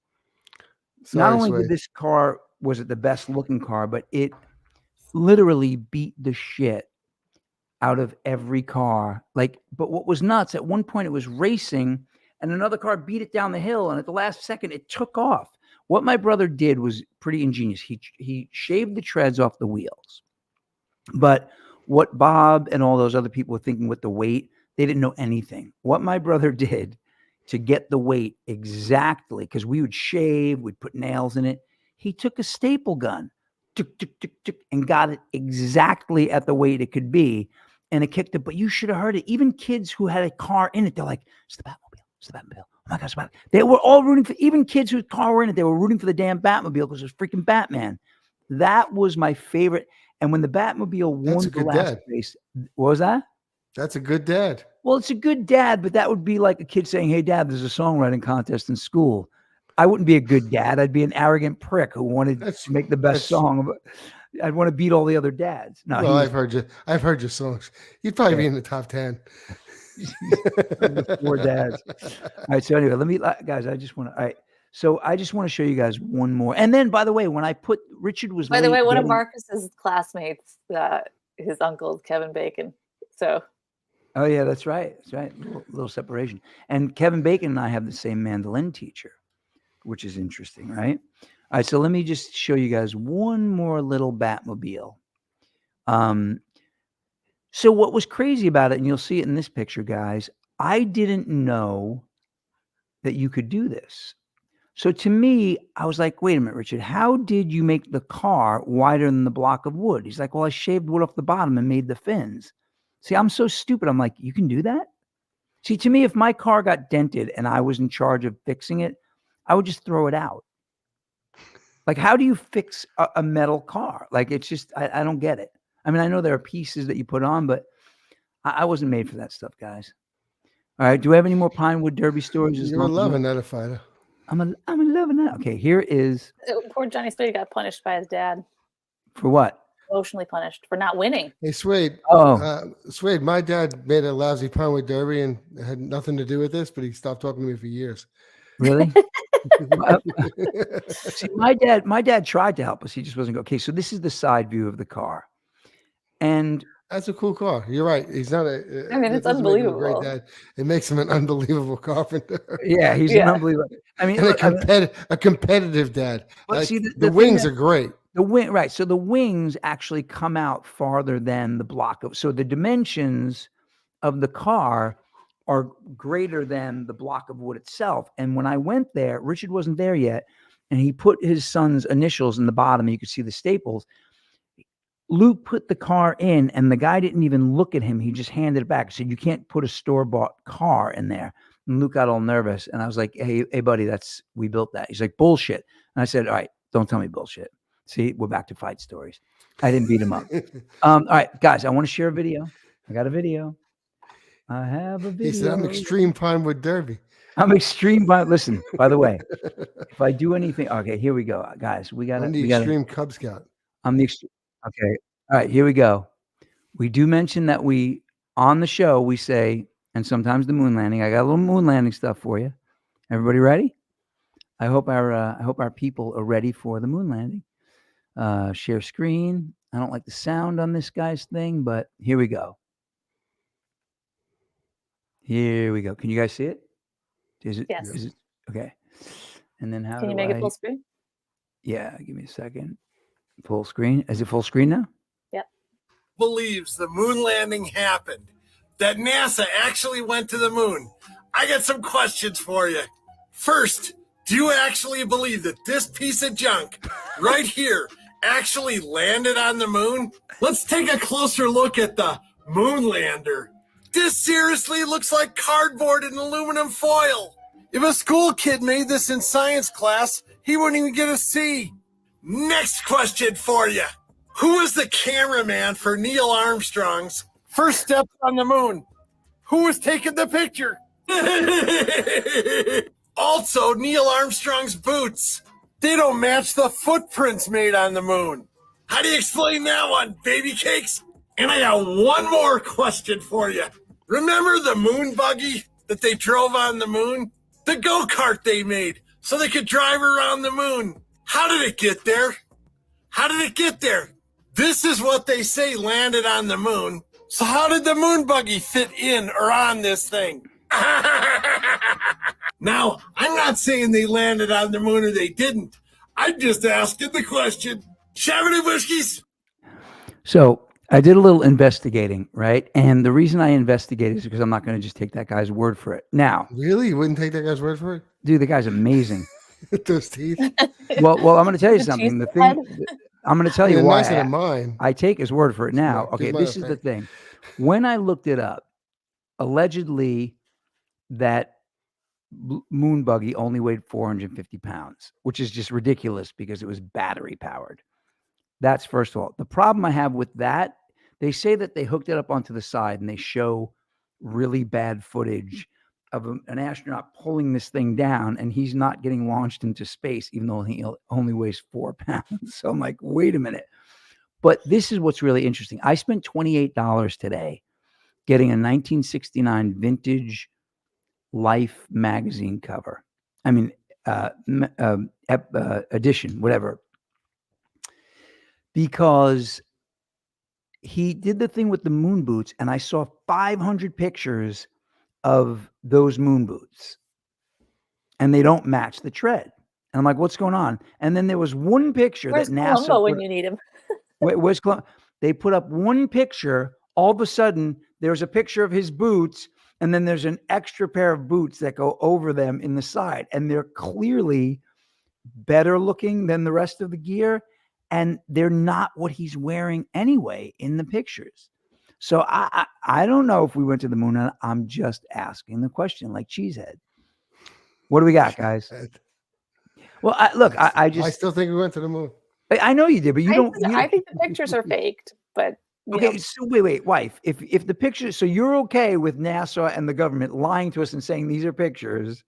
car was it the best looking car, but it literally beat the shit out of every car. Like, but what was nuts, at one point it was racing and another car beat it down the hill, and at the last second it took off. What my brother did was pretty ingenious. He shaved the treads off the wheels. But what Bob and all those other people were thinking with the weight, they didn't know anything. What my brother did to get the weight exactly, because we would shave, we'd put nails in it. He took a staple gun, tuk, tuk, tuk, tuk, and got it exactly at the weight it could be. And it kicked it. But you should have heard it. Even kids who had a car in it, they're like, it's the Batmobile. It's the Batmobile. Oh my gosh, Batmobile. They were all rooting for, even kids whose car were in it, they were rooting for the damn Batmobile because it was freaking Batman. That was my favorite. And when the Batmobile won the last race, what was that? That's a good dad. Well, it's a good dad, but that would be like a kid saying, hey, Dad, there's a songwriting contest in school. I wouldn't be a good dad. I'd be an arrogant prick who wanted to make the best song. I'd want to beat all the other dads. No, well, I've heard your songs. You'd probably be in the top 10. The 4 dads. All right. So anyway, guys, I just want to show you guys one more. And then, by the way, when I put Richard was by the way, one of Marcus's classmates, his uncle, Kevin Bacon. So. Oh yeah, that's right. That's right. Little separation. And Kevin Bacon and I have the same mandolin teacher, which is interesting, right? All right, so let me just show you guys one more little Batmobile. So what was crazy about it, and you'll see it in this picture, guys, I didn't know that you could do this. So to me, I was like, wait a minute, Richard, how did you make the car wider than the block of wood? He's like, well, I shaved wood off the bottom and made the fins. See, I'm so stupid. I'm like, you can do that? See, to me, if my car got dented and I was in charge of fixing it, I would just throw it out. Like, how do you fix a metal car? Like, it's just, I don't get it. I mean, I know there are pieces that you put on, but I wasn't made for that stuff, guys. All right. Do we have any more Pinewood Derby stories? You're loving that, fighter. I'm loving that. Okay, here is. Poor Johnny Spade got punished by his dad. For what? Emotionally punished for not winning. Hey, Swade. Swade, my dad made a lousy Pinewood Derby and had nothing to do with this, but he stopped talking to me for years. Really? See, my dad tried to help us. He just wasn't okay. So this is the side view of the car. And that's a cool car. You're right. He's not it's unbelievable. Great dad. It makes him an unbelievable carpenter. Yeah, he's an unbelievable. I mean, and a competitive dad. Like, see, the wings are great. The wing, right? So the wings actually come out farther than the block of. So the dimensions of the car are greater than the block of wood itself. And when I went there, Richard wasn't there yet, and he put his son's initials in the bottom. You could see the staples. Luke put the car in, and the guy didn't even look at him. He just handed it back. He said, you can't put a store-bought car in there. And Luke got all nervous. And I was like, hey, buddy, we built that. He's like, bullshit. And I said, all right, don't tell me bullshit. See, we're back to fight stories. I didn't beat him up. All right, guys, I want to share a video. I got a video. I have a video. He said, I'm Extreme Pinewood Derby. I'm Extreme. Listen, by the way, if I do anything, okay, here we go, guys. I'm the Extreme Cub Scout. I'm the Extreme. Okay. All right, here we go. We do mention that on the show, we say, and sometimes the moon landing. I got a little moon landing stuff for you. Everybody ready? I hope our people are ready for the moon landing. Share screen. I don't like the sound on this guy's thing, but here we go. Here we go. Can you guys see it? Is it? Yes. Is it okay? And then how can you make it full screen? Yeah, give me a second. Full screen. Is it full screen now? Yep. Believes the moon landing happened, that NASA actually went to the moon. I got some questions for you. First, do you actually believe that this piece of junk right here actually landed on the moon? Let's take a closer look at the moon lander. This seriously looks like cardboard and aluminum foil. If a school kid made this in science class, he wouldn't even get a C. Next question for you. Who was the cameraman for Neil Armstrong's first steps on the moon? Who was taking the picture? Also, Neil Armstrong's boots. They don't match the footprints made on the moon. How do you explain that one, baby cakes? And I got one more question for you. Remember the moon buggy that they drove on the moon? The go-kart they made so they could drive around the moon. How did it get there? How did it get there? This is what they say landed on the moon. So how did the moon buggy fit in or on this thing? Now, I'm not saying they landed on the moon or they didn't. I'm just asking the question. Shabby whiskeys. So I did a little investigating, right? And the reason I investigated is because I'm not going to just take that guy's word for it. Now, Really? You wouldn't take that guy's word for it? dude, the guy's amazing. Those teeth. Well, I'm going to tell you The something. The cheese head? thing I'm going to tell you They're why nicer than mine. I take his word for it now. Right, Okay, give this mine is a the thing. When I looked it up, allegedly that moon buggy only weighed 450 pounds, which is just ridiculous because it was battery powered. That's first of all. The problem I have with that, they say that they hooked it up onto the side and they show really bad footage of an astronaut pulling this thing down and he's not getting launched into space, even though he only weighs 4 pounds. So I'm like, wait a minute. But this is what's really interesting. I spent $28 today getting a 1969 vintage Life magazine cover. I mean, edition, whatever. Because he did the thing with the moon boots, and I saw 500 pictures of those moon boots, and they don't match the tread. And I'm like, what's going on? And then there was one picture Where's that NASA Columbo when you need him? Where's Columbo? They put up one picture. All of a sudden, there's a picture of his boots, and then there's an extra pair of boots that go over them in the side, and they're clearly better looking than the rest of the gear. And they're not what he's wearing anyway in the pictures. So I don't know if we went to the moon. I'm just asking the question, like Cheesehead. What do we got, guys? Well, I still think we went to the moon. I know you did, but you don't. I think the pictures are faked. But okay, so wait, wife. If the pictures, so you're okay with NASA and the government lying to us and saying these are pictures,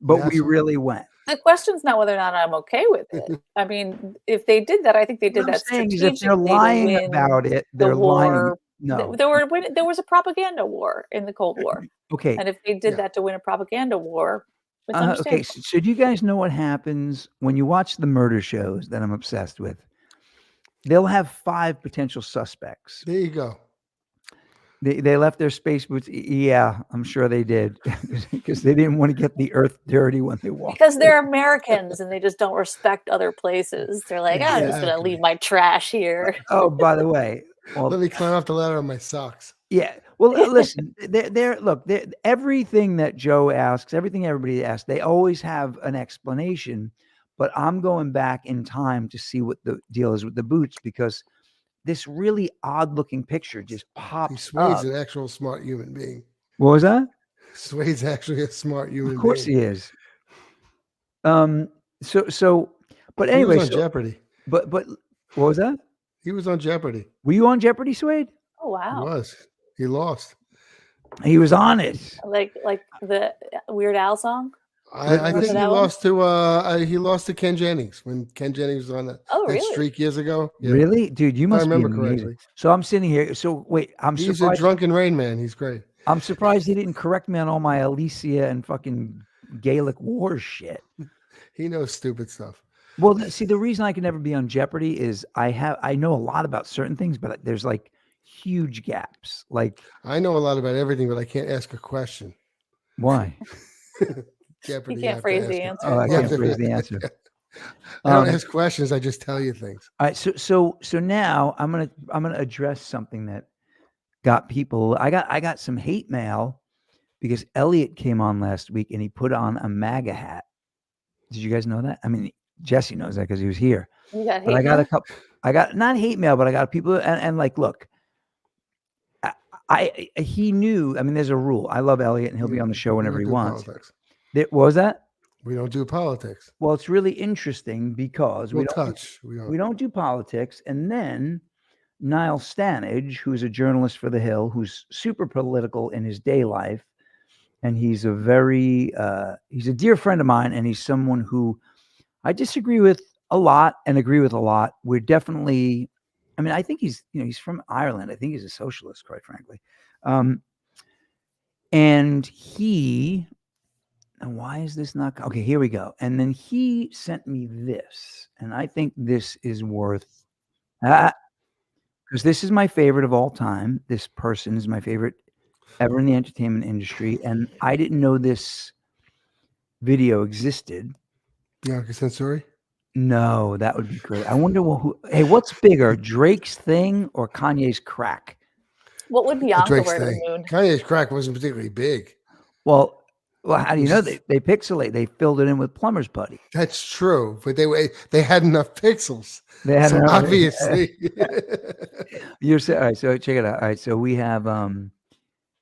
but we really went. The question's not whether or not I'm okay with it. I mean, if they did that, I think they did that strategically. If they're lying about it, they're lying. No, there was a propaganda war in the Cold War. Okay, and if they did that to win a propaganda war, it's understandable. Okay, so do you guys know what happens when you watch the murder shows that I'm obsessed with? They'll have 5 potential suspects. There you go. They left their space boots. Yeah, I'm sure they did because they didn't want to get the earth dirty when they walked. Because they're Americans and they just don't respect other places. They're like, I'm just going to leave my trash here. Oh, by the way, well, let me climb off the ladder on my socks. Yeah. Well, listen, everything that Joe asks, everything everybody asks, they always have an explanation. But I'm going back in time to see what the deal is with the boots because this really odd-looking picture just pops up. Swade's an actual smart human being. What was that? Swade's actually a smart human being. Of course he is. But anyway, he was on Jeopardy. But what was that? He was on Jeopardy. Were you on Jeopardy, Swade? Oh wow. He was. He lost. He was on it. Like the Weird Al song. I think he lost to Ken Jennings when Ken Jennings was on that streak years ago. Yeah. Really, dude, you must remember be correctly. So I'm sitting here. So wait, He's a drunken Rain Man. He's great. I'm surprised he didn't correct me on all my Alicia and fucking Gaelic War shit. He knows stupid stuff. Well, see, the reason I can never be on Jeopardy is I know a lot about certain things, but there's like huge gaps. Like I know a lot about everything, but I can't ask a question. Why? Jeopardy. You can't phrase the answer. Oh, I can't phrase the answer. I don't ask questions. I just tell you things. All right. So now I'm gonna address something that got people. I got some hate mail because Elliot came on last week and he put on a MAGA hat. Did you guys know that? I mean, Jesse knows that because he was here. You got hate but I got mail? a couple. I got not hate mail, but I got people and like, look. He knew. I mean, there's a rule. I love Elliot, and he'll be on the show whenever he wants. What was that? We don't do politics. Well, it's really interesting because we don't do politics. And then Niall Stanage, who's a journalist for The Hill, who's super political in his day life, and he's a dear friend of mine, and he's someone who I disagree with a lot and agree with a lot. We're definitely. I mean, I think he's from Ireland. I think he's a socialist, quite frankly. And why is this not? Okay, here we go. And then he sent me this, and I think this is worth. because this is my favorite of all time. This person is my favorite ever in the entertainment industry, and I didn't know this video existed. Bianca Censori? No, that would be great. I wonder hey, what's bigger, Drake's thing or Kanye's crack? What would Bianca Drake's wear to the thing. moon? Kanye's crack wasn't particularly big. Well, how do you know they pixelate? They filled it in with plumber's putty. That's true, but they had enough pixels. They had So enough. obviously. You're saying, all right, so check it out. All right, so we have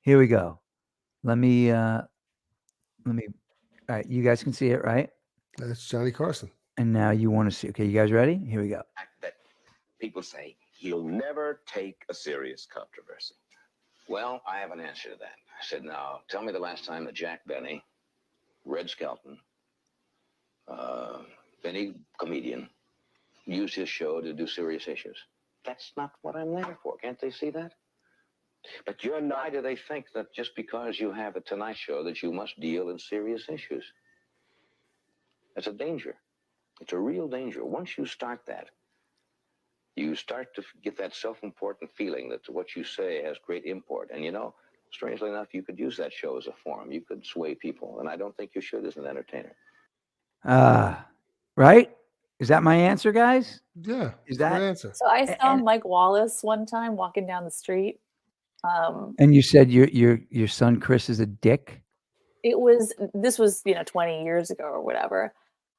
here we go. Let me all right, you guys can see it, right? That's Johnny Carson. And now you want to see. Okay, you guys ready? Here we go. That people say he'll never take a serious controversy. Well, I have an answer to that. I said, now, tell me the last time that Jack Benny, Red Skelton, Benny comedian, used his show to do serious issues. That's not what I'm there for. Can't they see that? But why do they think that just because you have a Tonight Show that you must deal in serious issues? That's a danger. It's a real danger. Once you start that, you start to get that self-important feeling that what you say has great import. And strangely enough, you could use that show as a forum. You could sway people. And I don't think you should as an entertainer. Right? Is that my answer, guys? Yeah. Is that my answer? So I saw Mike Wallace one time walking down the street. And you said your son Chris is a dick? This was 20 years ago or whatever.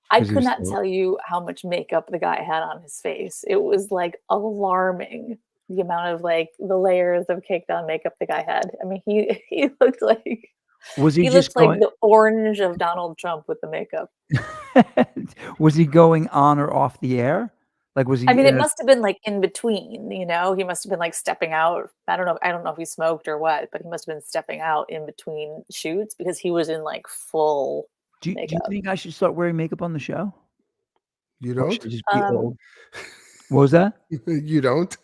I could not tell you how much makeup the guy had on his face. It was like alarming, the amount of like the layers of caked on makeup the guy had. I mean, he looked like like the orange of Donald Trump with the makeup. Was he going on or off the air? Like, was he? I mean, it must have been like in between. He must have been like stepping out. I don't know if he smoked or what, but he must have been stepping out in between shoots because he was in like full. Do you think I should start wearing makeup on the show? You don't? Just be old? What was that? You don't?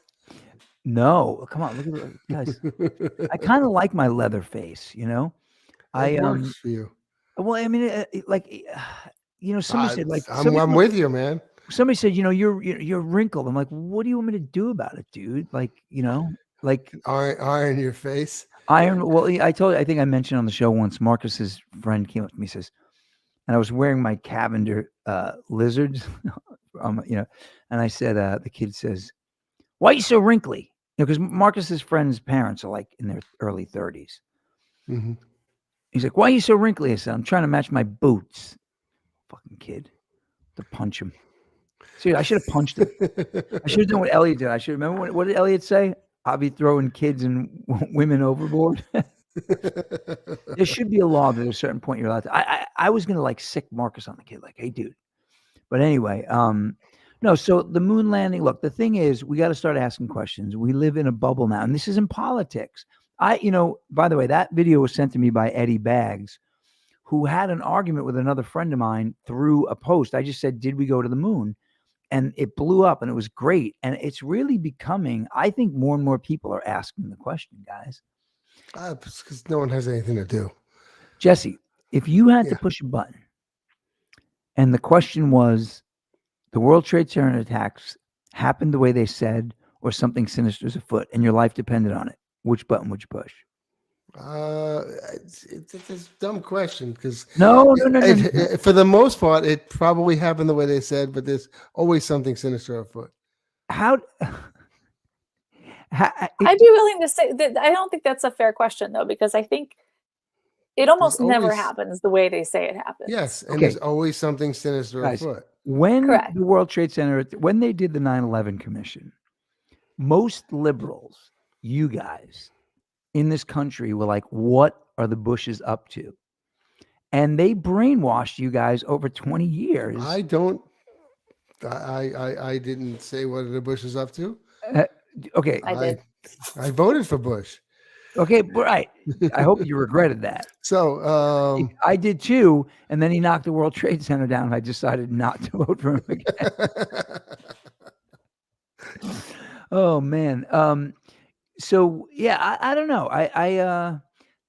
No. Come on, look at it, guys. I kind of like my leather face. It works for you. Well, I mean, somebody said like I'm with you, man. Somebody said, you're wrinkled. I'm like, what do you want me to do about it, dude? Like, like iron your face. Iron. Well, I think I mentioned on the show once. Marcus's friend came up to me and says, and I was wearing my Cavender lizards, and I said, the kid says, "Why are you so wrinkly?" Because Marcus's friend's parents are like in their early 30s. Mm-hmm. He's like, "Why are you so wrinkly?" I said, "I'm trying to match my boots." Fucking kid, to punch him. See, I should have punched him. I should have done what Elliot did. I should remember what did Elliot say? I'll be throwing kids and women overboard. There should be a law that at a certain point you're allowed to. I was gonna like sick Marcus on the kid, like, hey dude. But anyway, no, so the moon landing, look, the thing is we got to start asking questions. We live in a bubble now, and this is in politics. By the way, that video was sent to me by Eddie Baggs, who had an argument with another friend of mine through a post. I just said, did we go to the moon? And it blew up and it was great. And it's really becoming, I think more and more people are asking the question, guys. Because no one has anything to do. Jesse, if you had to push a button and the question was, the World Trade Center attacks happened the way they said, or something sinister is afoot, and your life depended on it, which button would you push? It's a dumb question because no. For the most part, it probably happened the way they said, but there's always something sinister afoot. I'd be willing to say that I don't think that's a fair question though, because I think it almost never happens the way they say it happens. Yes, and there's always something sinister afoot. When the World Trade Center, when they did the 9/11 Commission, most liberals, you guys in this country, were like, what are the Bushes up to? And they brainwashed you guys over 20 years. I didn't say what are the Bushes up to. Okay. I did. I voted for Bush. Okay, right. I hope you regretted that. So I did too, and then he knocked the World Trade Center down, and I decided not to vote for him again. Oh man. So yeah, I don't know.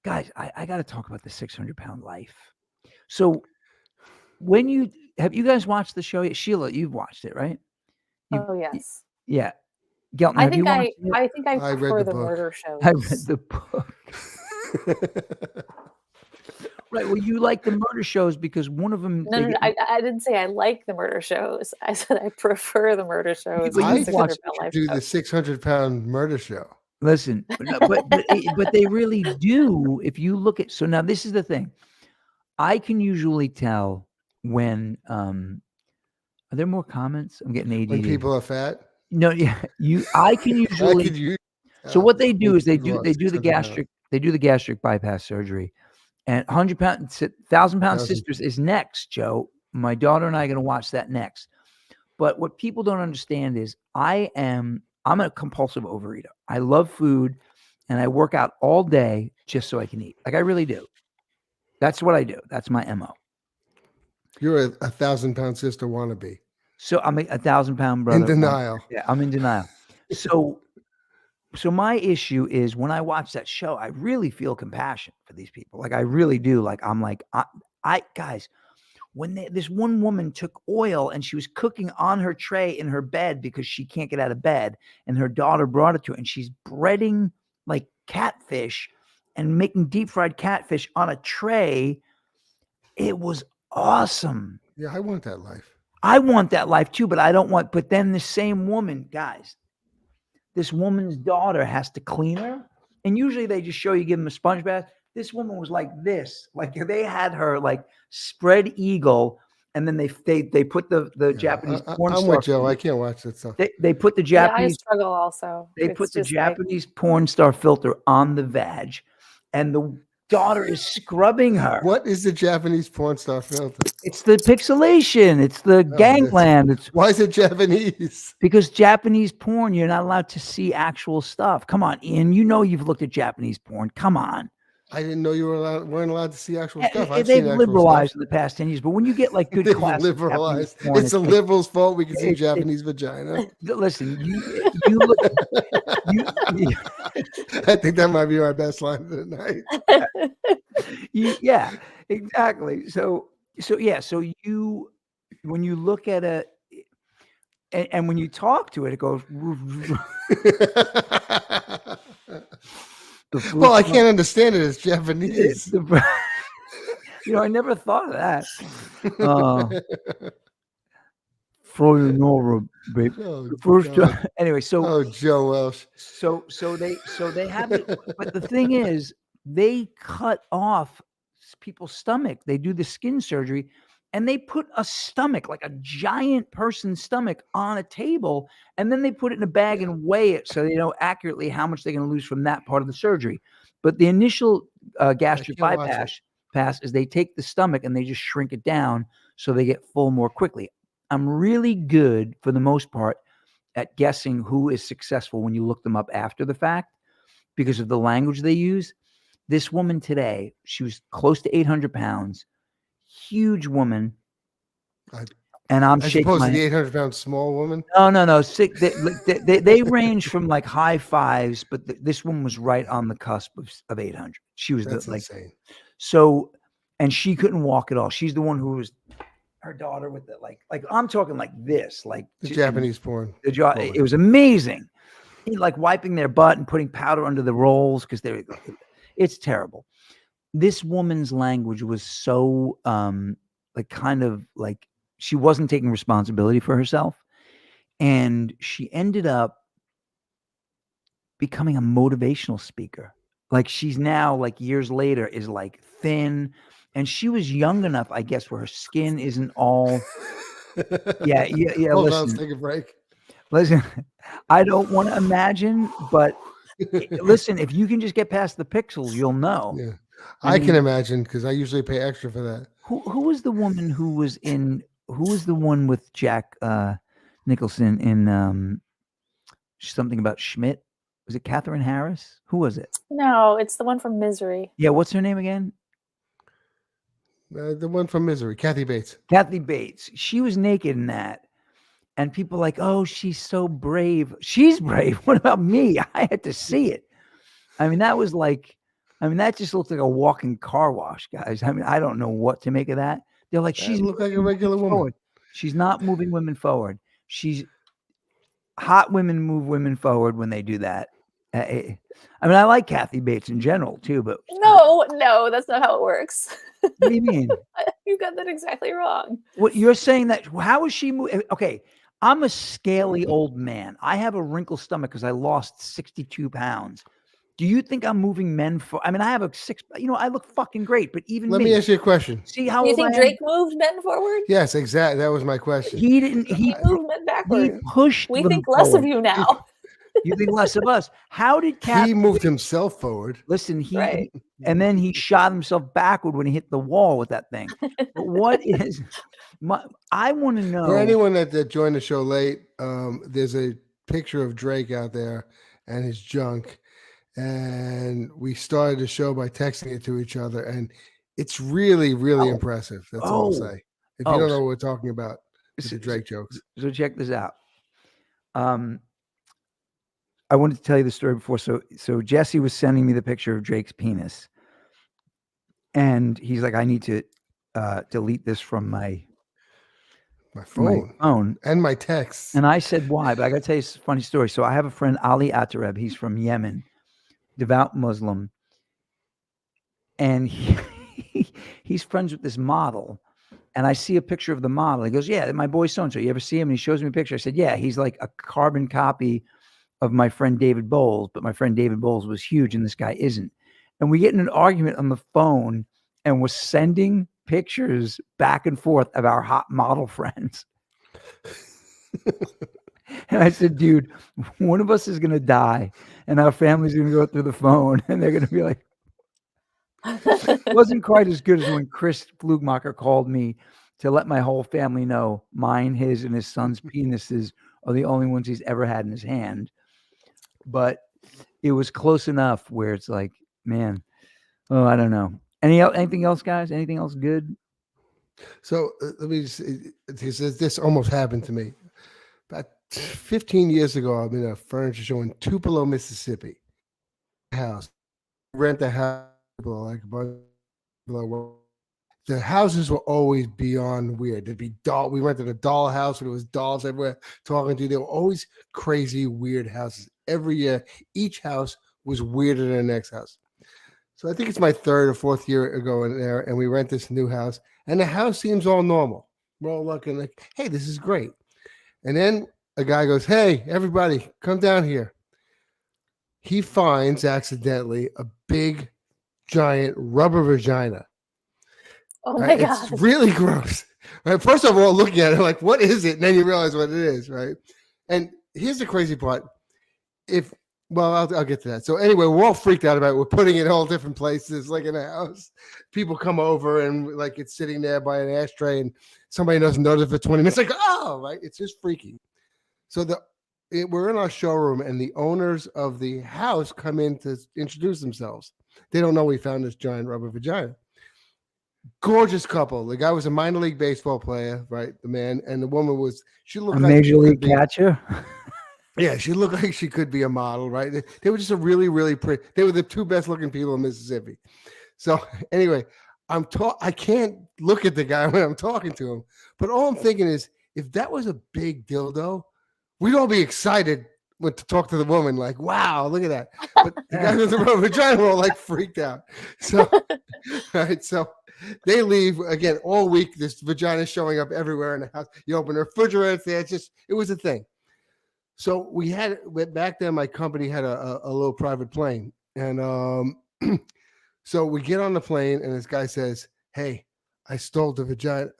Guys, I got to talk about the 600-pound life. So when have you guys watched the show yet? Sheila, you've watched it, right? Oh yes. Yeah. Gelton, I have you think watched I it? think I I read prefer the the book. murder shows. I read the book. Right. Well, you like the murder shows because one of them. No, I didn't say I like the murder shows. I said I prefer the murder shows. but than the you've 600 watched- Pound Life Do show. the 600-pound murder show. Listen, but they really do. If you look at so now, this is the thing. I can usually tell when. Are there more comments? I'm getting ADD. When people are fat. No, yeah, I can I usually. could use. So what they do when is they people do are the 600 pounds. gastric bypass surgery, and 1,000-pound Thousand. sisters is next. Joe, my daughter and I are going to watch that next. But what people don't understand is I'm a compulsive overeater. I love food, and I work out all day just so I can eat. Like I really do. That's what I do. That's my MO. You're a 1,000-pound sister wannabe. So I'm a 1,000-pound brother. In denial. Yeah, I'm in denial. So my issue is when I watch that show, I really feel compassion for these people. Like I really do. Like I'm like, I guys, when this one woman took oil and she was cooking on her tray in her bed because she can't get out of bed, and her daughter brought it to her, and she's breading like catfish and making deep fried catfish on a tray. It was awesome. Yeah, I want that life. I want that life too, but I don't want. But then the same woman, guys, this woman's daughter has to clean her, and usually they just show you give them a sponge bath. This woman was like this, like they had her like spread eagle, and then they put the Japanese porn I'm star. with Joe. I can't watch that stuff. They put the Yeah, I Japanese. struggle also. They It's put the just like- Japanese porn star filter on the vag, and the daughter is scrubbing her. What is the Japanese porn star filter? It's the pixelation. It's the gangland. It's Why is it Japanese? because Japanese porn, you're not allowed to see actual stuff. Come on, Ian. You know you've looked at Japanese porn. Come on. I didn't know you weren't allowed to see actual stuff. I've They've seen actual liberalized stuff. in the past 10 years, but when you get like good They've classic liberalized. Japanese porn, It's the like- liberals' fault we can see It- Japanese vagina. Listen, you look. I think that might be our best line of the night. Yeah, exactly. So yeah. So when you look at a, and when you talk to it, it goes. Well, I can't understand it. It's Japanese. I never thought of that. Throw your Nora, babe. Oh, First, God. anyway, so Oh, Joe Welsh. so they have it, but the thing is, they cut off people's stomach. They do the skin surgery, and they put a stomach, like a giant person's stomach, on a table, and then they put it in a bag and weigh it so they know accurately how much they're going to lose from that part of the surgery. But the initial gastric can't watch bypass is they take the stomach and they just shrink it down so they get full more quickly. I'm really good, for the most part, at guessing who is successful when you look them up after the fact because of the language they use. This woman today, she was close to 800 pounds, huge woman. And I'm As shaking opposed my to the head. 800-pound small woman. No. Sick. They range from like high fives, but this one was right on the cusp of 800. She was That's insane. so, and she couldn't walk at all. She's the one who was her daughter with the like I'm talking like this, like The Japanese porn. the jaw. It was amazing. Like wiping their butt and putting powder under the rolls because it's terrible. This woman's language was so like kind of like she wasn't taking responsibility for herself, and she ended up becoming a motivational speaker. Like she's now, like years later, is like thin, and she was young enough, I guess, where her skin isn't all. Yeah. Hold on, let's take a break. Listen, I don't want to imagine, but listen, if you can just get past the pixels, you'll know. Yeah, I I can mean- imagine because I usually pay extra for that. Who was the woman who was in? Who was the one with Jack Nicholson in something about Schmidt? Was it Catherine Harris? Who was it? No, it's the one from Misery. Yeah, what's her name again? The one from Misery, Kathy Bates. Kathy Bates. She was naked in that. And people like, oh, she's so brave. She's brave. What about me? I had to see it. I mean, that was like, that just looked like a walking car wash, guys. I mean, I don't know what to make of that. They're like, That she's looked like a moving regular women woman. forward. She's not moving women forward. hot women move women forward when they do that. I mean, I like Kathy Bates in general too, but No, that's not how it works. what do you mean? You got that exactly wrong. What you're saying that how is she okay? I'm a scaly old man. I have a wrinkled stomach because I lost 62 pounds. Do you think I'm moving men for? I mean, I have a I look fucking great, but even Let me ask you a question. See how Do you old think I Drake moved men forward? Yes, exactly. That was my question. He didn't. He moved men He backward. pushed. We them think less forward. of you now. You think less of us? How did Kathy? He moved himself forward. Listen, Right. and then he shot himself backward when he hit the wall with that thing. But what is? I want to know. For anyone that joined the show late, there's a picture of Drake out there and his junk, and we started the show by texting it to each other, and it's really, really impressive. That's all I'll say. If you don't know what we're talking about, it's the Drake jokes. So check this out. I wanted to tell you the story before. So Jesse was sending me the picture of Drake's penis, and he's like, "I need to delete this from my phone and my texts." And I said, "Why?" But I got to tell you a funny story. So I have a friend, Ali Atareb. He's from Yemen, devout Muslim, and he's friends with this model. And I see a picture of the model. He goes, "Yeah, my boy so-and-so. You ever see him?" And he shows me a picture. I said, "Yeah, he's like a carbon copy of my friend David Bowles, but my friend David Bowles was huge and this guy isn't." And we get in an argument on the phone and we're sending pictures back and forth of our hot model friends. And I said, "Dude, one of us is going to die and our family's going to go through the phone and they're going to be like," it wasn't quite as good as when Chris Flugmacher called me to let my whole family know mine, his, and his son's penises are the only ones he's ever had in his hand. But it was close enough where it's like, man, I don't know. Anything else, guys? Anything else good? So let me just, this almost happened to me. About 15 years ago, I'm in a furniture show in Tupelo, Mississippi. House. Rent a house, like a bunch of the houses were always beyond weird. There'd be we rented a doll house where there was dolls everywhere talking to you. They were always crazy, weird houses. Every year, each house was weirder than the next house. So I think it's my third or fourth year ago in there, and we rent this new house, and the house seems all normal. We're all looking like, hey, this is great. And then a guy goes, hey, everybody, come down here. He finds accidentally a big, giant rubber vagina. Oh my God. It's really gross. Right? First of all, looking at it, like, what is it? And then you realize what it is, right? And here's the crazy part. I'll get to that. So anyway, we're all freaked out about it. We're putting it in all different places, like in a house. People come over and like it's sitting there by an ashtray and somebody doesn't notice for 20 minutes. Like, oh, right. It's just freaky. So we're in our showroom and the owners of the house come in to introduce themselves. They don't know we found this giant rubber vagina. Gorgeous couple. The guy was a minor league baseball player, right? The man, and the woman she looked like major league catcher. Yeah, she looked like she could be a model, right? They were just a really, really pretty. They were the two best looking people in Mississippi. So anyway, I can't look at the guy when I'm talking to him, but all I'm thinking is, if that was a big dildo, we'd all be excited to talk to the woman, like, wow, look at that. But the guy with the rubber vagina were all like freaked out. So, right, so they leave again all week. This vagina showing up everywhere in the house. You open the refrigerator, it was a thing. So back then my company had a little private plane. And so we get on the plane and this guy says, hey, I stole the vagina.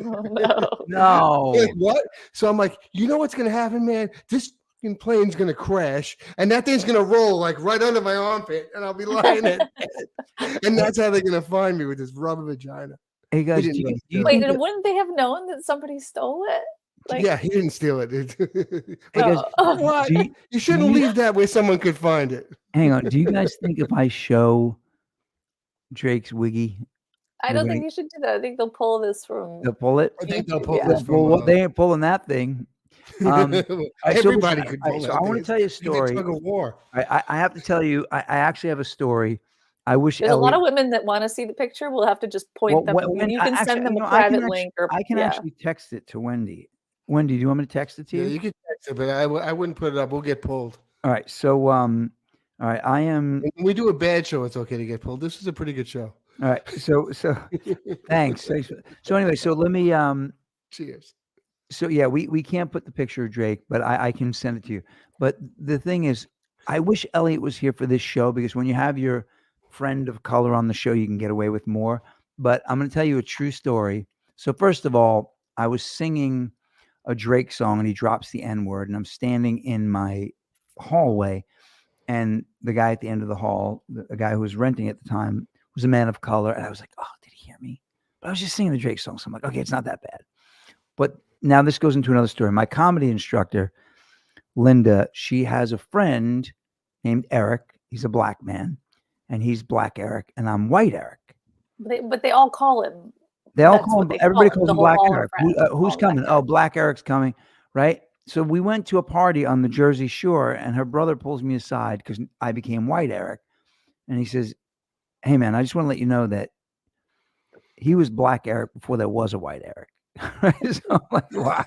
Oh, no. No. Like, what? So I'm like, you know what's going to happen, man? This fucking plane's going to crash and that thing's going to roll like right under my armpit and I'll be lying there. And that's how they're going to find me, with this rubber vagina. Hey guys, wait, and wouldn't they have known that somebody stole it? Like, yeah, he didn't steal it. You shouldn't leave that where someone could find it. Hang on. Do you guys think if I show Drake's wiggy, I don't think you should do that. I think they'll pull this from. They'll pull it. I think they'll pull this from. Well, they ain't pulling that thing. Everybody could pull so that. I want to tell you a story. Tug of war. I have to tell you. I actually have a story. I wish there's a lot of women that want to see the picture. We'll have to just point them. You can send them a private link, or I can actually text it to Wendy. Wendy, do you want me to text it to you? Yeah, you can but I wouldn't put it up. We'll get pulled. All right. So, all right. I am. When we do a bad show, it's okay to get pulled. This is a pretty good show. All right. So thanks. So anyway, so let me, Cheers. so yeah, we can't put the picture of Drake, but I can send it to you. But the thing is, I wish Elliot was here for this show, because when you have your friend of color on the show, you can get away with more. But I'm going to tell you a true story. So first of all, I was singing a Drake song and he drops the N-word, and I'm standing in my hallway, and the guy at the end of the hall, the guy who was renting at the time, was a man of color. And I was like, oh, did he hear me? But I was just singing the Drake song. So I'm like, okay, it's not that bad. But now this goes into another story. My comedy instructor, Linda, she has a friend named Eric. He's a black man, and he's Black Eric, and I'm White Eric. But they all call him. They all That's call what him. they call Everybody him, calls the him whole Black hall of Eric. friends Who's call him coming? Black Oh, Eric. Black Eric's coming, right? So we went to a party on the Jersey Shore, and her brother pulls me aside because I became White Eric, and he says, "Hey, man, I just want to let you know that he was Black Eric before there was a White Eric." So I'm like, wow.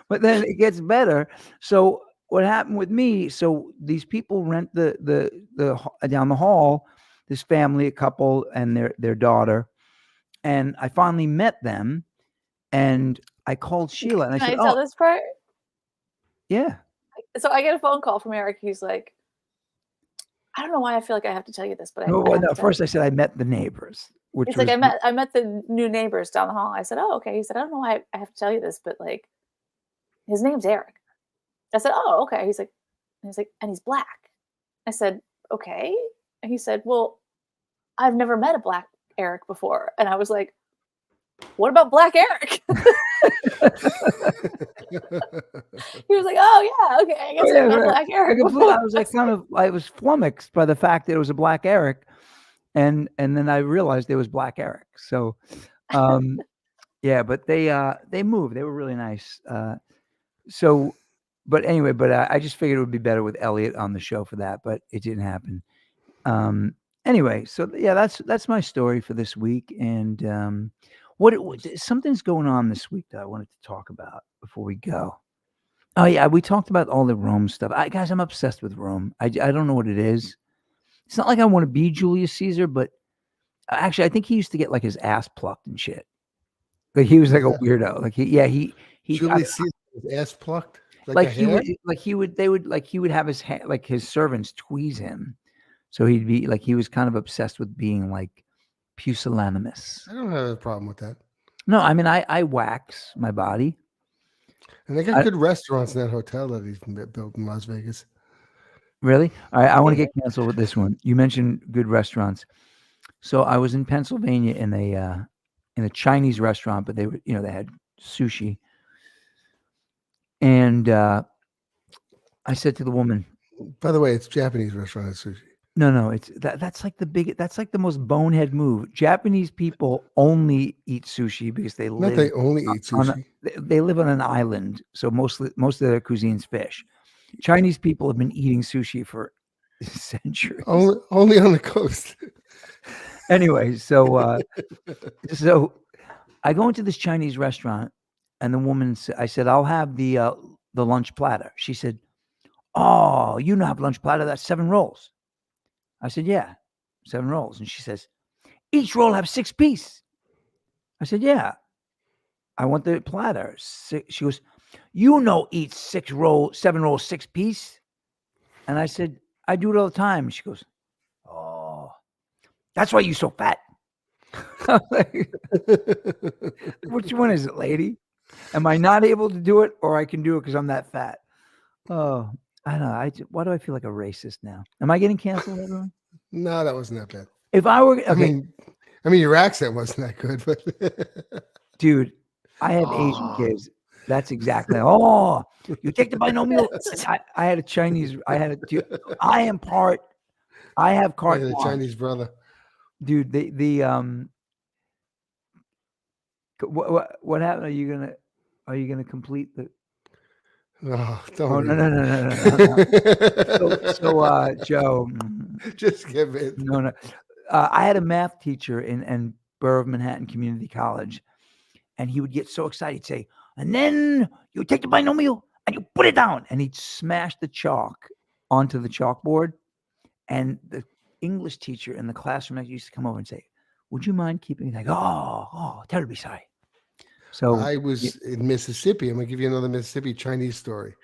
But then it gets better. So what happened with me? So these people rent the down the hall, this family, a couple, and their daughter, and I finally met them, and I called Sheila, and I Can said, I tell "Oh, this part? yeah." So I get a phone call from Eric. He's like, I don't know why I feel like I have to tell you this, but I No, have to tell first you. I said I met the neighbors, which He's was like, I met the new neighbors down the hall. I said, oh, okay. He said, I don't know why I have to tell you this, but like, his name's Eric. I said, oh, okay. He's like, and he's black. I said, okay. And he said, well, I've never met a Black Eric before. And I was like, what about Black Eric? He was like, oh yeah, okay. I guess I met Black Eric before. I was like, I was flummoxed by the fact that it was a Black Eric, and then I realized there was Black Eric. So, yeah, but they moved. They were really nice. So, but anyway, I just figured it would be better with Elliot on the show for that, but it didn't happen. Anyway, so yeah, that's my story for this week. And something's going on this week that I wanted to talk about before we go. Oh yeah, we talked about all the Rome stuff. Guys, I'm obsessed with Rome. I don't know what it is. It's not like I want to be Julius Caesar, but actually, I think he used to get like his ass plucked and shit. Like he was like a weirdo. Like he Julius Caesar was ass plucked. Like he would have his like his servants tweeze him, so he'd be like he was kind of obsessed with being like pusillanimous. I don't have a problem with that. No, I mean I wax my body. And they got good restaurants in that hotel that he's built in Las Vegas. Really? All right, I want to get canceled with this one. You mentioned good restaurants. So I was in Pennsylvania in a Chinese restaurant, but they were, they had sushi. And I said to the woman, by the way, it's Japanese restaurant at sushi. No, it's that's like the most bonehead move. Japanese people only eat sushi because they only eat sushi. They live on an island, so most of their cuisine's fish. Chinese people have been eating sushi for centuries. Only on the coast. Anyway, so so I go into this Chinese restaurant, and the woman I said, I'll have the lunch platter. She said, oh, you don't have lunch platter, that's 7 rolls. I said, yeah, 7 rolls. And she says, each roll have 6 pieces. I said, yeah, I want the platter. She goes, eat 7 rolls, 6 piece. And I said, I do it all the time. She goes, oh, that's why you're so fat. Which one is it, lady? Am I not able to do it, or I can do it because I'm that fat? Oh, I don't know. Why do I feel like a racist now? Am I getting canceled, everyone? No, that wasn't that bad. If I were, okay. I mean, your accent wasn't that good, but dude, I have Asian kids. That's exactly. Oh, you take the binomial. I had a Chinese. I have carte blanche. Chinese brother, dude. What happened? Are you gonna complete the? Oh, don't. No. So, Joe, just give it. No. I had a math teacher in Borough of Manhattan Community College, and he would get so excited. He'd say, and then you take the binomial, and you put it down. And he'd smash the chalk onto the chalkboard. And the English teacher in the classroom used to come over and say, would you mind keeping it? Like, terribly sorry. So I was in Mississippi. I'm gonna give you another Mississippi Chinese story.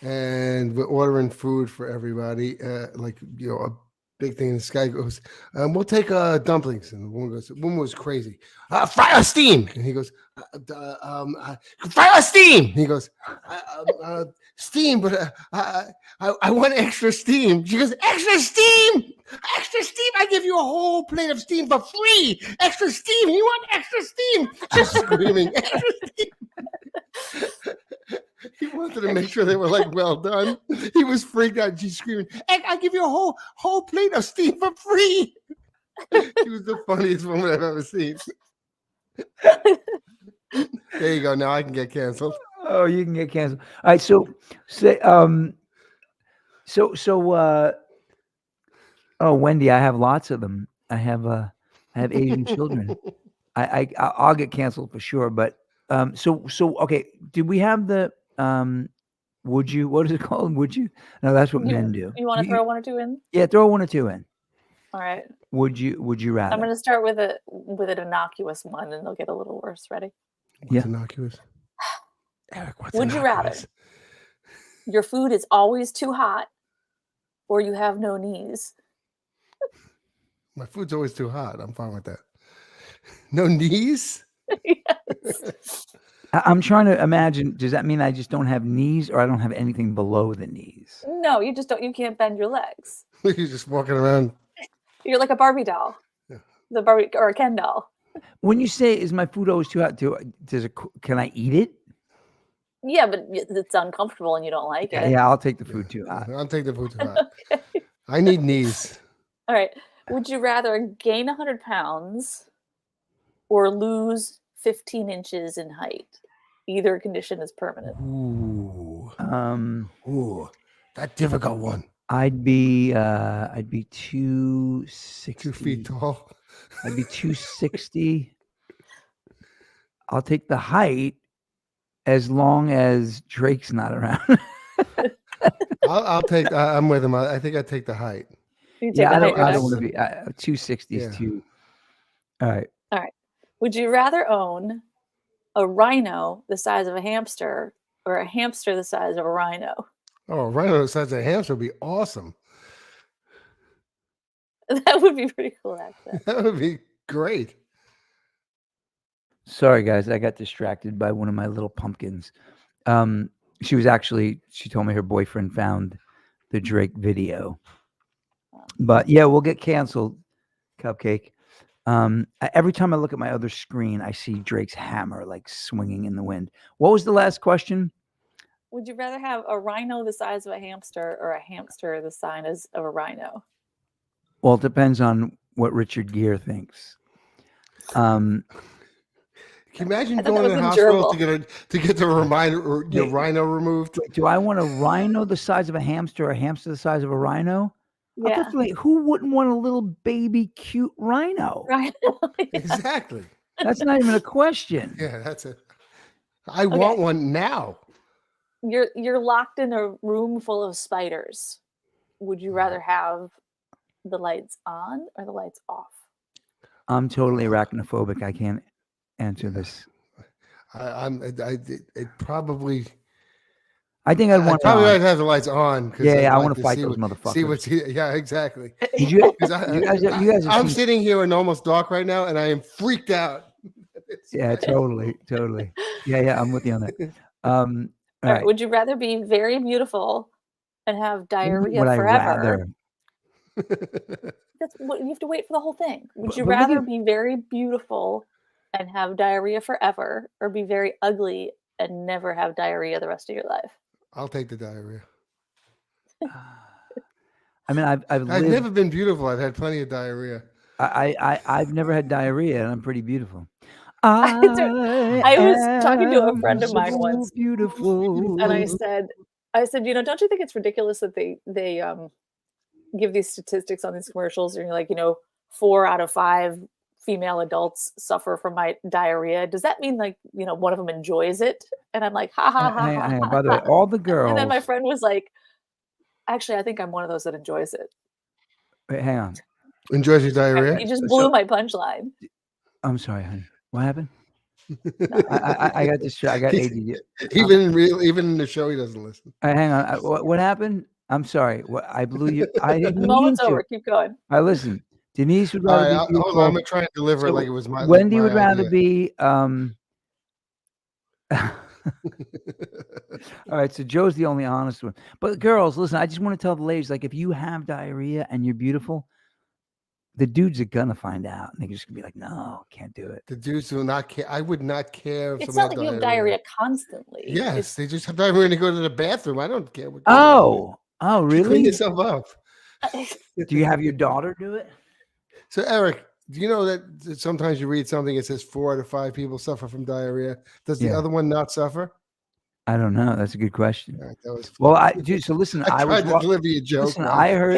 And we're ordering food for everybody. Like, you know, a big thing. And this guy goes, we'll take dumplings. And the woman was crazy. Fry or steam? And he goes, fry or steam? And he goes, steam, but I want extra steam. She goes, extra steam? Extra steam? I give you a whole plate of steam for free. Extra steam? You want extra steam? She's screaming, extra steam. He wanted to make sure they were like well done. He was freaked out. She's screaming, I give you a whole plate of steam for free. She was the funniest woman I've ever seen. There you go. Now I can get canceled. Oh, you can get canceled. All right. So Wendy, I have lots of them. I have Asian children. I'll get canceled for sure. But so okay. Did we have the would you? What is it called? Would you? No, that's what men do. You want to throw one or two in? Yeah, throw one or two in. All right. Would you rather? I'm going to start with an innocuous one, and they'll get a little worse. Ready? What's innocuous? Eric, what's Would you rather your food is always too hot, or you have no knees? My food's always too hot. I'm fine with that. No knees? Yes. I'm trying to imagine. Does that mean I just don't have knees, or I don't have anything below the knees? No, you just don't. You can't bend your legs. You're just walking around. You're like a Barbie doll. Yeah. The Barbie or a Ken doll. When you say, "Is my food always too hot?" Can I eat it? Yeah, but it's uncomfortable and you don't like it. Yeah, I'll take the food too hot. I'll take the food too hot. Okay. I need knees. All right. Would you rather gain 100 pounds or lose 15 inches in height? Either condition is permanent. Ooh, that difficult one. I'd be 260. 2 feet tall. I'd be 260. I'll take the height as long as Drake's not around. I'll take. I'm with him. I think I take the height. Yeah, I don't want to be 260 is too. All right. All right. Would you rather own a rhino the size of a hamster or a hamster the size of a rhino? Oh, a rhino the size of a hamster would be awesome. That would be pretty cool, actually. That would be great. Sorry, guys. I got distracted by one of my little pumpkins. She told me her boyfriend found the Drake video. But yeah, we'll get canceled, Cupcake. Every time I look at my other screen, I see Drake's hammer like swinging in the wind. What was the last question? Would you rather have a rhino the size of a hamster or a hamster the size of a rhino? Well, it depends on what Richard Gere thinks. Can you imagine going to the hospital to get the rhino removed? Do I want a rhino the size of a hamster or a hamster the size of a rhino? Yeah. Who wouldn't want a little baby cute rhino? Rhino. Yeah. Exactly. That's not even a question. Yeah, that's it. I want one now. You're locked in a room full of spiders. Would you rather have the lights on or the lights off? I'm totally arachnophobic. I can't answer this. It probably. I think I'd want. I'd have the lights on. Yeah, I want to fight those motherfuckers. See what's here. Yeah, exactly. Did you guys I'm sitting here in almost dark right now, and I am freaked out. Yeah, totally. Yeah, I'm with you on that. All right. Would you rather be very beautiful and have diarrhea Would forever? That's what you have to wait for the whole thing. Would you rather be very beautiful and have diarrhea forever, or be very ugly and never have diarrhea the rest of your life? I'll take the diarrhea. I mean, I've never been beautiful. I've had plenty of diarrhea. I've never had diarrhea, and I'm pretty beautiful. I was talking to a friend of mine once, beautiful, and I said, don't you think it's ridiculous that they give these statistics on these commercials, and you're like, 4 out of 5 female adults suffer from my diarrhea, does that mean like, one of them enjoys it? And I'm like, ha ha ha Hang ha. on. By the way, all the girls. And then my friend was like, actually, I think I'm one of those that enjoys it. Wait, hang on. Enjoys your diarrhea? You just blew my punchline. I'm sorry, honey. What happened? I got distracted. I got ADD. Even in the show, he doesn't listen. Hang on. What happened? I'm sorry. I blew you. I didn't The mean moment's to. over. Keep going. I listen. Denise would All rather right, be hold beautiful. on. I'm gonna try and deliver it like it was my. Wendy like my would rather idea. be. All right, so Joe's the only honest one. But girls, listen, I just want to tell the ladies, like, if you have diarrhea and you're beautiful, the dudes are gonna find out, and they're just gonna be like, "No, can't do it." The dudes will not care. I would not care if It's someone not like had you have diarrhea constantly. Yes, they just have diarrhea when they go to the bathroom. I don't care. What Oh, you really? clean yourself up. Do you have your daughter do it? So, Eric, do you know that sometimes you read something, it says 4 out of 5 people suffer from diarrhea? Does the other one not suffer? I don't know. That's a good question. Right, that was Well, dude. So listen, I tried to deliver you a joke. Listen, man. I heard.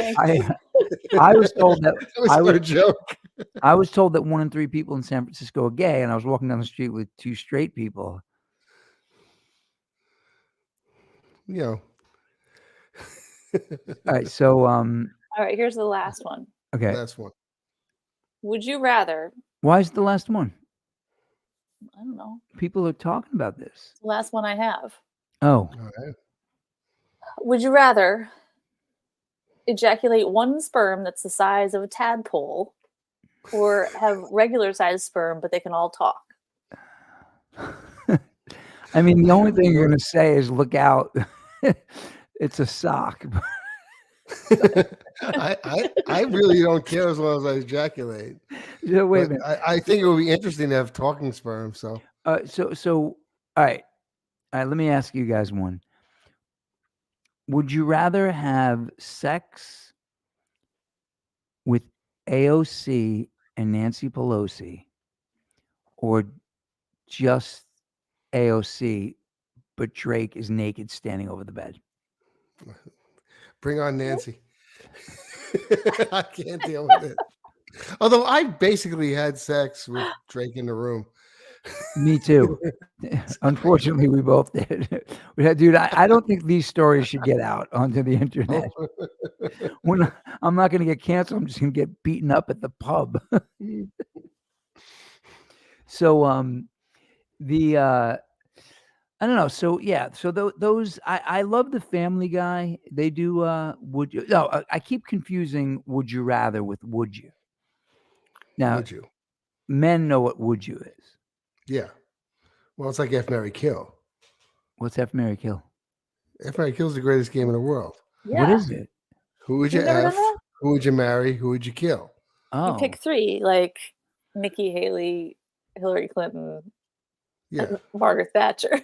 I was told that It was no joke. I was told that 1 in 3 people in San Francisco are gay, and I was walking down the street with 2 straight people. You know. All right, so All right, here's the last one. okay. Last one. Would you rather? Why is it the last one? I don't know. People are talking about this. It's the last one I have. Oh, All right. Would you rather ejaculate 1 sperm that's the size of a tadpole, or have regular sized sperm but they can all talk? I mean, the only thing you're going to say is look out. It's a sock. I really don't care as long as I ejaculate. Yeah, wait a But minute. I think it would be interesting to have talking sperm. So So, all right. Let me ask you guys one. Would you rather have sex with AOC and Nancy Pelosi, or just AOC, but Drake is naked standing over the bed? bring on Nancy. I can't deal with it. Although I basically had sex with Drake in the room. Me too. Unfortunately, we both did. Dude, I don't think these stories should get out onto the internet. I'm not going to get canceled. I'm just going to get beaten up at the pub. So, I don't know. So yeah. So those I love the Family Guy. They do. Would you? No, I keep confusing Would You Rather with Would You. Now, Would you? Men know what Would You is. Yeah. Well, it's like F, Marry, Kill. What's F, Marry, Kill? F, Marry, Kill is the greatest game in the world. Yeah. What is it? Who would you You've never F? done that? Who would you marry? Who would you kill? Oh, You pick 3, like Nikki Haley, Hillary Clinton, Yeah. and Margaret Thatcher.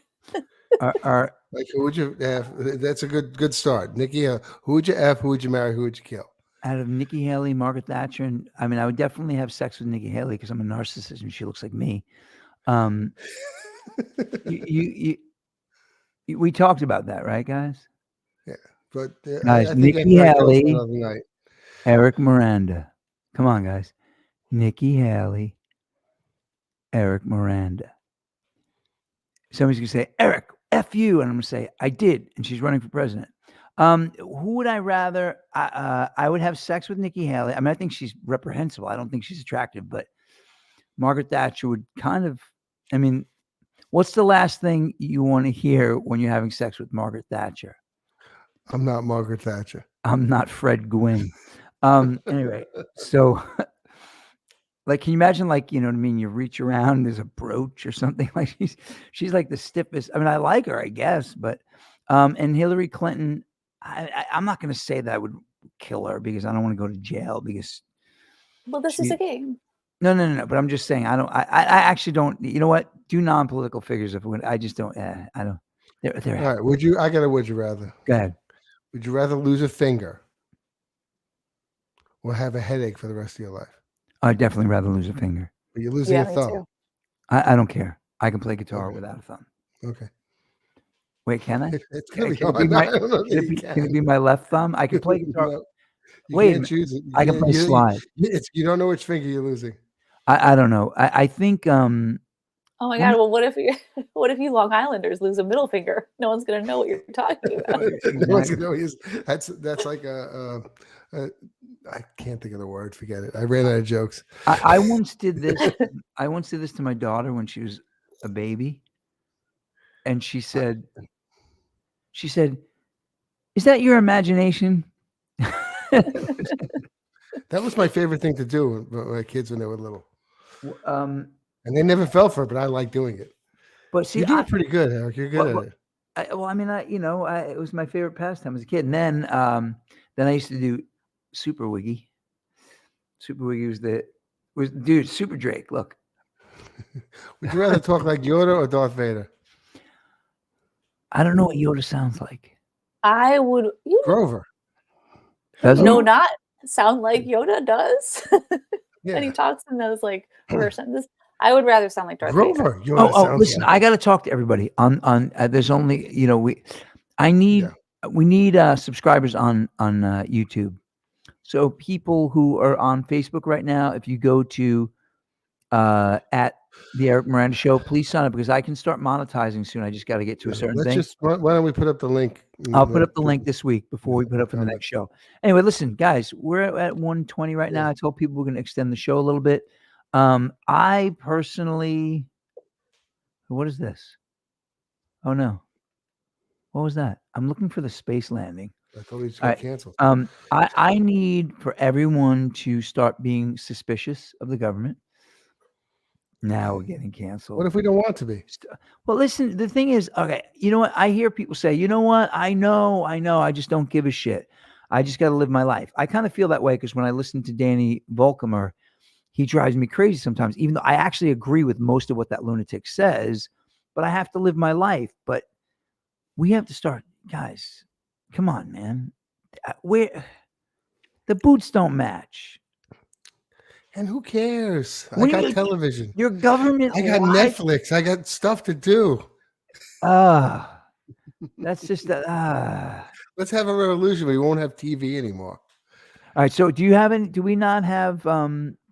are Like who would you F? That's a good start. Nikki, who would you F? Who would you marry? Who would you kill? out of Nikki Haley, Margaret Thatcher, and I mean, I would definitely have sex with Nikki Haley because I'm a narcissist and she looks like me. We talked about that, right, guys? But Guys, I think Nikki F, Marry, Kill is Haley, another night. Eric Miranda. Come on, guys. Nikki Haley, Eric Miranda. Somebody's gonna say, Eric, F you, and I'm gonna say, I did, and she's running for president. Who would I rather? I would have sex with Nikki Haley. I mean, I think she's reprehensible. I don't think she's attractive, but Margaret Thatcher would kind of. I mean, what's the last thing you want to hear when you're having sex with Margaret Thatcher? I'm not Margaret Thatcher. I'm not Fred Gwynn. Anyway, so like, can you imagine, like, you know what I mean? You reach around, there's a brooch or something. Like she's like the stiffest. I mean, I like her, I guess, but and Hillary Clinton, I'm not going to say that I would kill her because I don't want to go to jail because. Well, this is a game. No. But I'm just saying, I actually don't. You know what? Do non-political figures. I just don't. I don't. They're All right. Would you? I got a would you rather. Go ahead. Would you rather lose a finger or have a headache for the rest of your life? I'd definitely rather lose a finger. But you're losing a me thumb. too. I don't care. I can play guitar Okay. without a thumb. Okay. Wait, can I? It's gonna be Can it hard. be my- I don't know that you Can it be my left thumb? I can play guitar. No, you Wait a can't minute. choose it. I can play slide. You don't know which finger you're losing. I don't know. I think Oh my God! Well, what if you Long Islanders lose a middle finger? No one's gonna know what you're talking about. No one's gonna know that's like I can't think of the word. Forget it. I ran out of jokes. I once did this. I once did this to my daughter when she was a baby, and she said, "Is that your imagination?" That was my favorite thing to do with my kids when they were little. Um, And they never fell for it, but I like doing it. but see, You do it pretty good, Eric. You're good at it. it was my favorite pastime as a kid. And then I used to do Super Wiggy. Super Wiggy was dude, Super Drake. Look, Would you rather talk like Yoda or Darth Vader? I don't know what Yoda sounds like. I would. Grover. Does No, he? not sound like Yoda does. Yeah. And he talks in those like reverse sentences. I would rather sound like Darth Vader. Grover. Yoda sounds Listen, like. I got to talk to everybody on there's only, we need subscribers on YouTube. So people who are on Facebook right now, if you go to at the Eric Miranda Show, please sign up because I can start monetizing soon. I just got to get to a certain thing. Why don't we put up the link? I'll put up the link this week before we put up for the next show. Anyway, listen, guys, we're at 120 right now. I told people we're going to extend the show a little bit. I personally, what is this? Oh no, what was that? I'm looking for the space landing. I thought we just got canceled. I need for everyone to start being suspicious of the government. Now we're getting canceled. What if we don't want to be? Well, listen, the thing is, okay, you know what? I hear people say, you know what? I know, I just don't give a shit. I just got to live my life. I kind of feel that way because when I listen to Danny Volkamer, he drives me crazy sometimes, even though I actually agree with most of what that lunatic says, but I have to live my life. But we have to start, guys, come on, man. The boots don't match. And who cares? I got television. Your government. I got Netflix. I got stuff to do. That's just Let's have a revolution. We won't have TV anymore. All right. So do we not have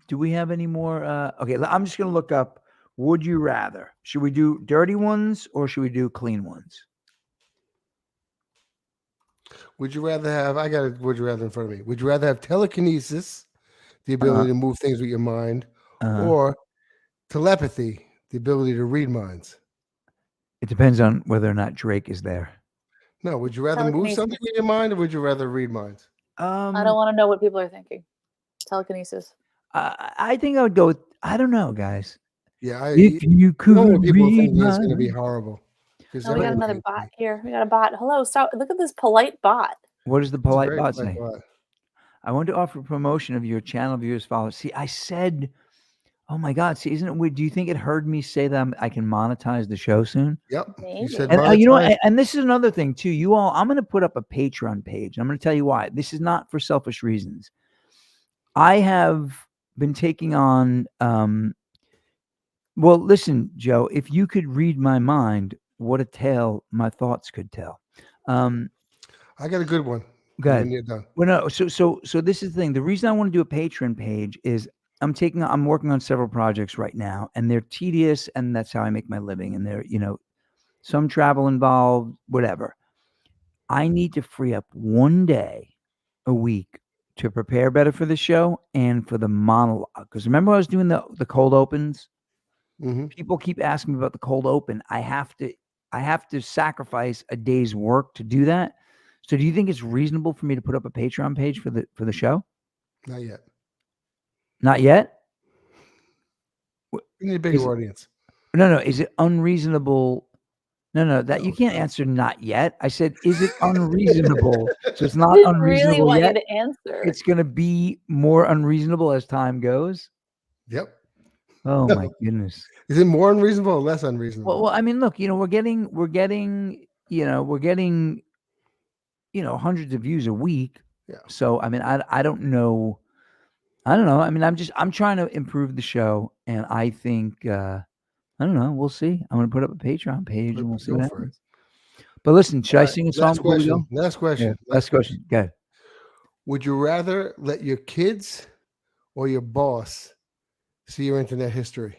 do we have any more okay, I'm just gonna look up would you rather. Should we do dirty ones or should we do clean ones? Would you rather have would you rather in front of me? Would you rather have telekinesis, the ability to move things with your mind, or telepathy, the ability to read minds? It depends on whether or not Drake is there. No, would you rather move something with your mind or would you rather read minds? I don't want to know what people are thinking. Telekinesis. I think I would go with, I don't know, guys. Yeah, if you could people read think it's minds. going to be horrible. We got another bot here. We got a bot. Hello, stop. Look at this polite bot. What does the polite bot say? I want to offer promotion of your channel viewers followers. See, I said, oh my God, see, isn't it weird? Do you think it heard me say that I can monetize the show soon? Yep. You said and you know what? And this is another thing too. You all, I'm going to put up a Patreon page. I'm going to tell you why. This is not for selfish reasons. I have been taking on, well, listen, Joe, if you could read my mind, what a tale my thoughts could tell. I got a good one. Go ahead. When you're done. Well, no, so this is the thing. The reason I want to do a Patreon page is I'm working on several projects right now, and they're tedious, and that's how I make my living. And they're, some travel involved, whatever. I need to free up one day a week to prepare better for the show and for the monologue. Because remember, I was doing the cold opens. Mm-hmm. People keep asking me about the cold open. I have to sacrifice a day's work to do that. So do you think it's reasonable for me to put up a Patreon page for the show? Not yet. Not yet? You need a bigger audience. No. Is it unreasonable? No, that you can't answer not yet. I said, is it unreasonable? So it's not unreasonable really want yet. you to answer. It's going to be more unreasonable as time goes. Yep. Oh my goodness. Is it more unreasonable or less unreasonable? Well, I mean, look, we're getting hundreds of views a week. Yeah. So, I mean, I don't know. I don't know. I mean, I'm trying to improve the show, and I think, I don't know. We'll see. I'm going to put up a Patreon page, and we'll see what happens. But listen, should I sing a song before we go? Last question. Yeah, last question. Go ahead. Would you rather let your kids or your boss See your internet history.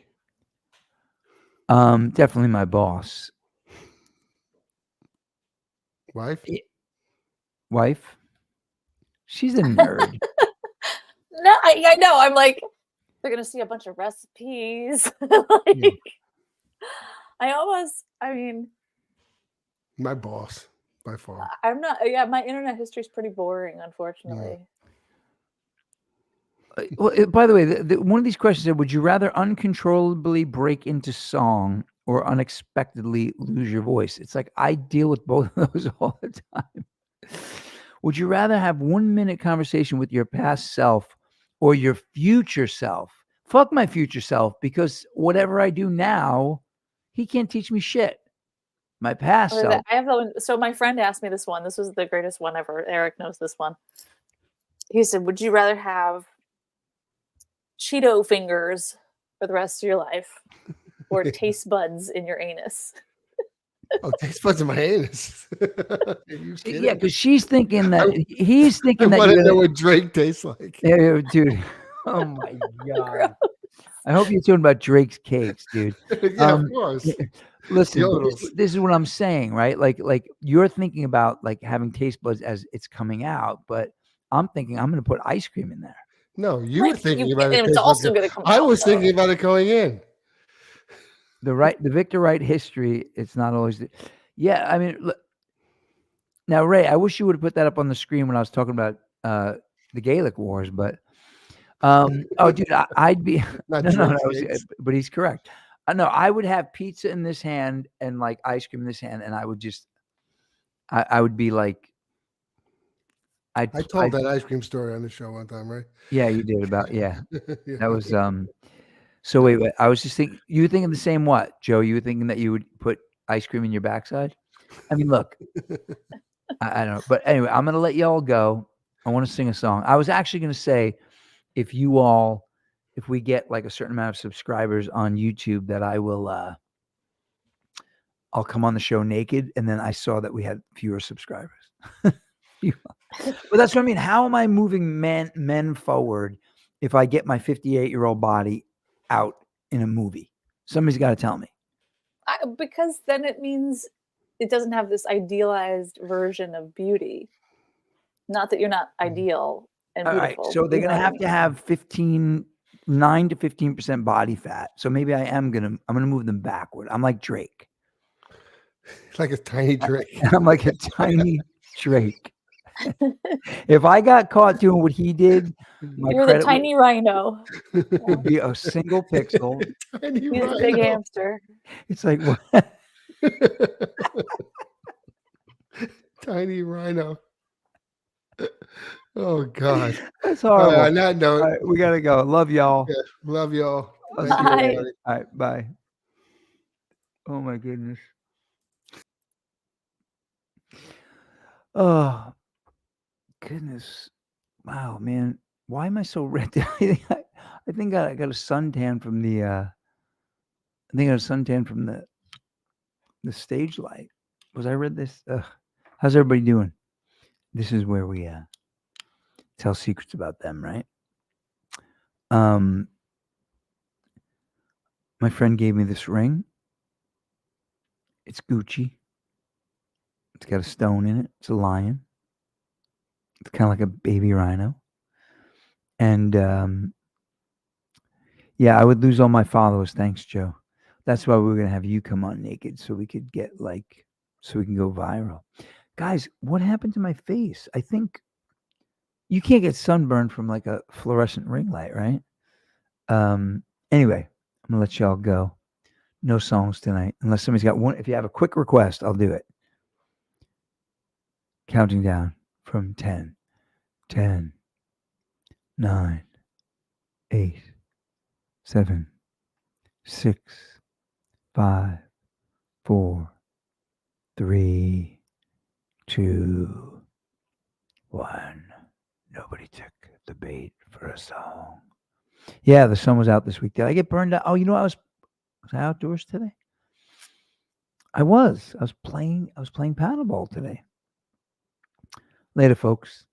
Definitely my boss. Wife. She's a nerd. No, I know. I'm like, they're gonna see a bunch of recipes. Like, I mean, my boss by far. I'm not. Yeah, my internet history is pretty boring, unfortunately. Well, by the way, one of these questions said, would you rather uncontrollably break into song or unexpectedly lose your voice? It's like I deal with both of those all the time. Would you rather have 1 minute conversation with your past self or your future self? Fuck my future self, because whatever I do now, he can't teach me shit. My past self. I have one. So my friend asked me this one. This was the greatest one ever. Eric knows this one. He said, would you rather have Cheeto fingers for the rest of your life or taste buds in your anus? Oh, taste buds in my anus. Are you kidding? Yeah, because she's thinking that he's thinking that I want to know what Drake tastes like. Yeah, dude. Oh my God. I hope you're talking about Drake's cakes, dude. Yeah, of course. Listen, this is what I'm saying, right? Like you're thinking about like having taste buds as it's coming out, but I'm thinking I'm going to put ice cream in there. No, you were thinking about it. It's also going to come out. I was thinking about it going in. The Victor Wright history, it's not always yeah, I mean, look, now Ray, I wish you would have put that up on the screen when I was talking about the Gaelic Wars, but oh dude, I'd be no, but he's correct. No, I would have pizza in this hand and like ice cream in this hand, and I would just I would be like I told that ice cream story on the show one time, right? Yeah, you did about that was so wait, I was just thinking, you were thinking the same what, Joe? You were thinking that you would put ice cream in your backside? I mean, look, I don't know. But anyway, I'm going to let y'all go. I want to sing a song. I was actually going to say, if we get like a certain amount of subscribers on YouTube, that I will, I'll come on the show naked. And then I saw that we had fewer subscribers. But that's what I mean. How am I moving men forward if I get my 58-year-old body out in a movie? Somebody's got to tell me. Because then it means it doesn't have this idealized version of beauty. Not that you're not ideal and beautiful. All right, so they're going to have 9 to 15% body fat. So maybe I'm going to move them backward. I'm like Drake. Like a tiny Drake. I'm like a tiny Drake. If I got caught doing what he did, you're the tiny rhino. Would be a single pixel. He's a big hamster. It's like what? Tiny rhino. Oh God, that's horrible. On that note, we gotta go. Love y'all. Yeah, love y'all. Bye. All right, bye. Oh my goodness. Oh goodness. Wow, man. Why am I so red? I think I got a suntan from the the stage light. Was I red this? How's everybody doing? This is where we tell secrets about them, right? My friend gave me this ring. It's Gucci. It's got a stone in it. It's a lion. It's kind of like a baby rhino. And yeah, I would lose all my followers. Thanks, Joe. That's why we were gonna have you come on naked so we could get so we can go viral. Guys, what happened to my face? I think you can't get sunburned from like a fluorescent ring light, right? Anyway, I'm gonna let y'all go. No songs tonight, unless somebody's got one. If you have a quick request, I'll do it. Counting down from 10, 10, 9, 8, 7, 6, 5, 4, 3, 2, 1. Nobody took the bait for a song. Yeah, the sun was out this week. Did I get burned out? Oh, was I outdoors today? I was playing paddleball today. Later, folks.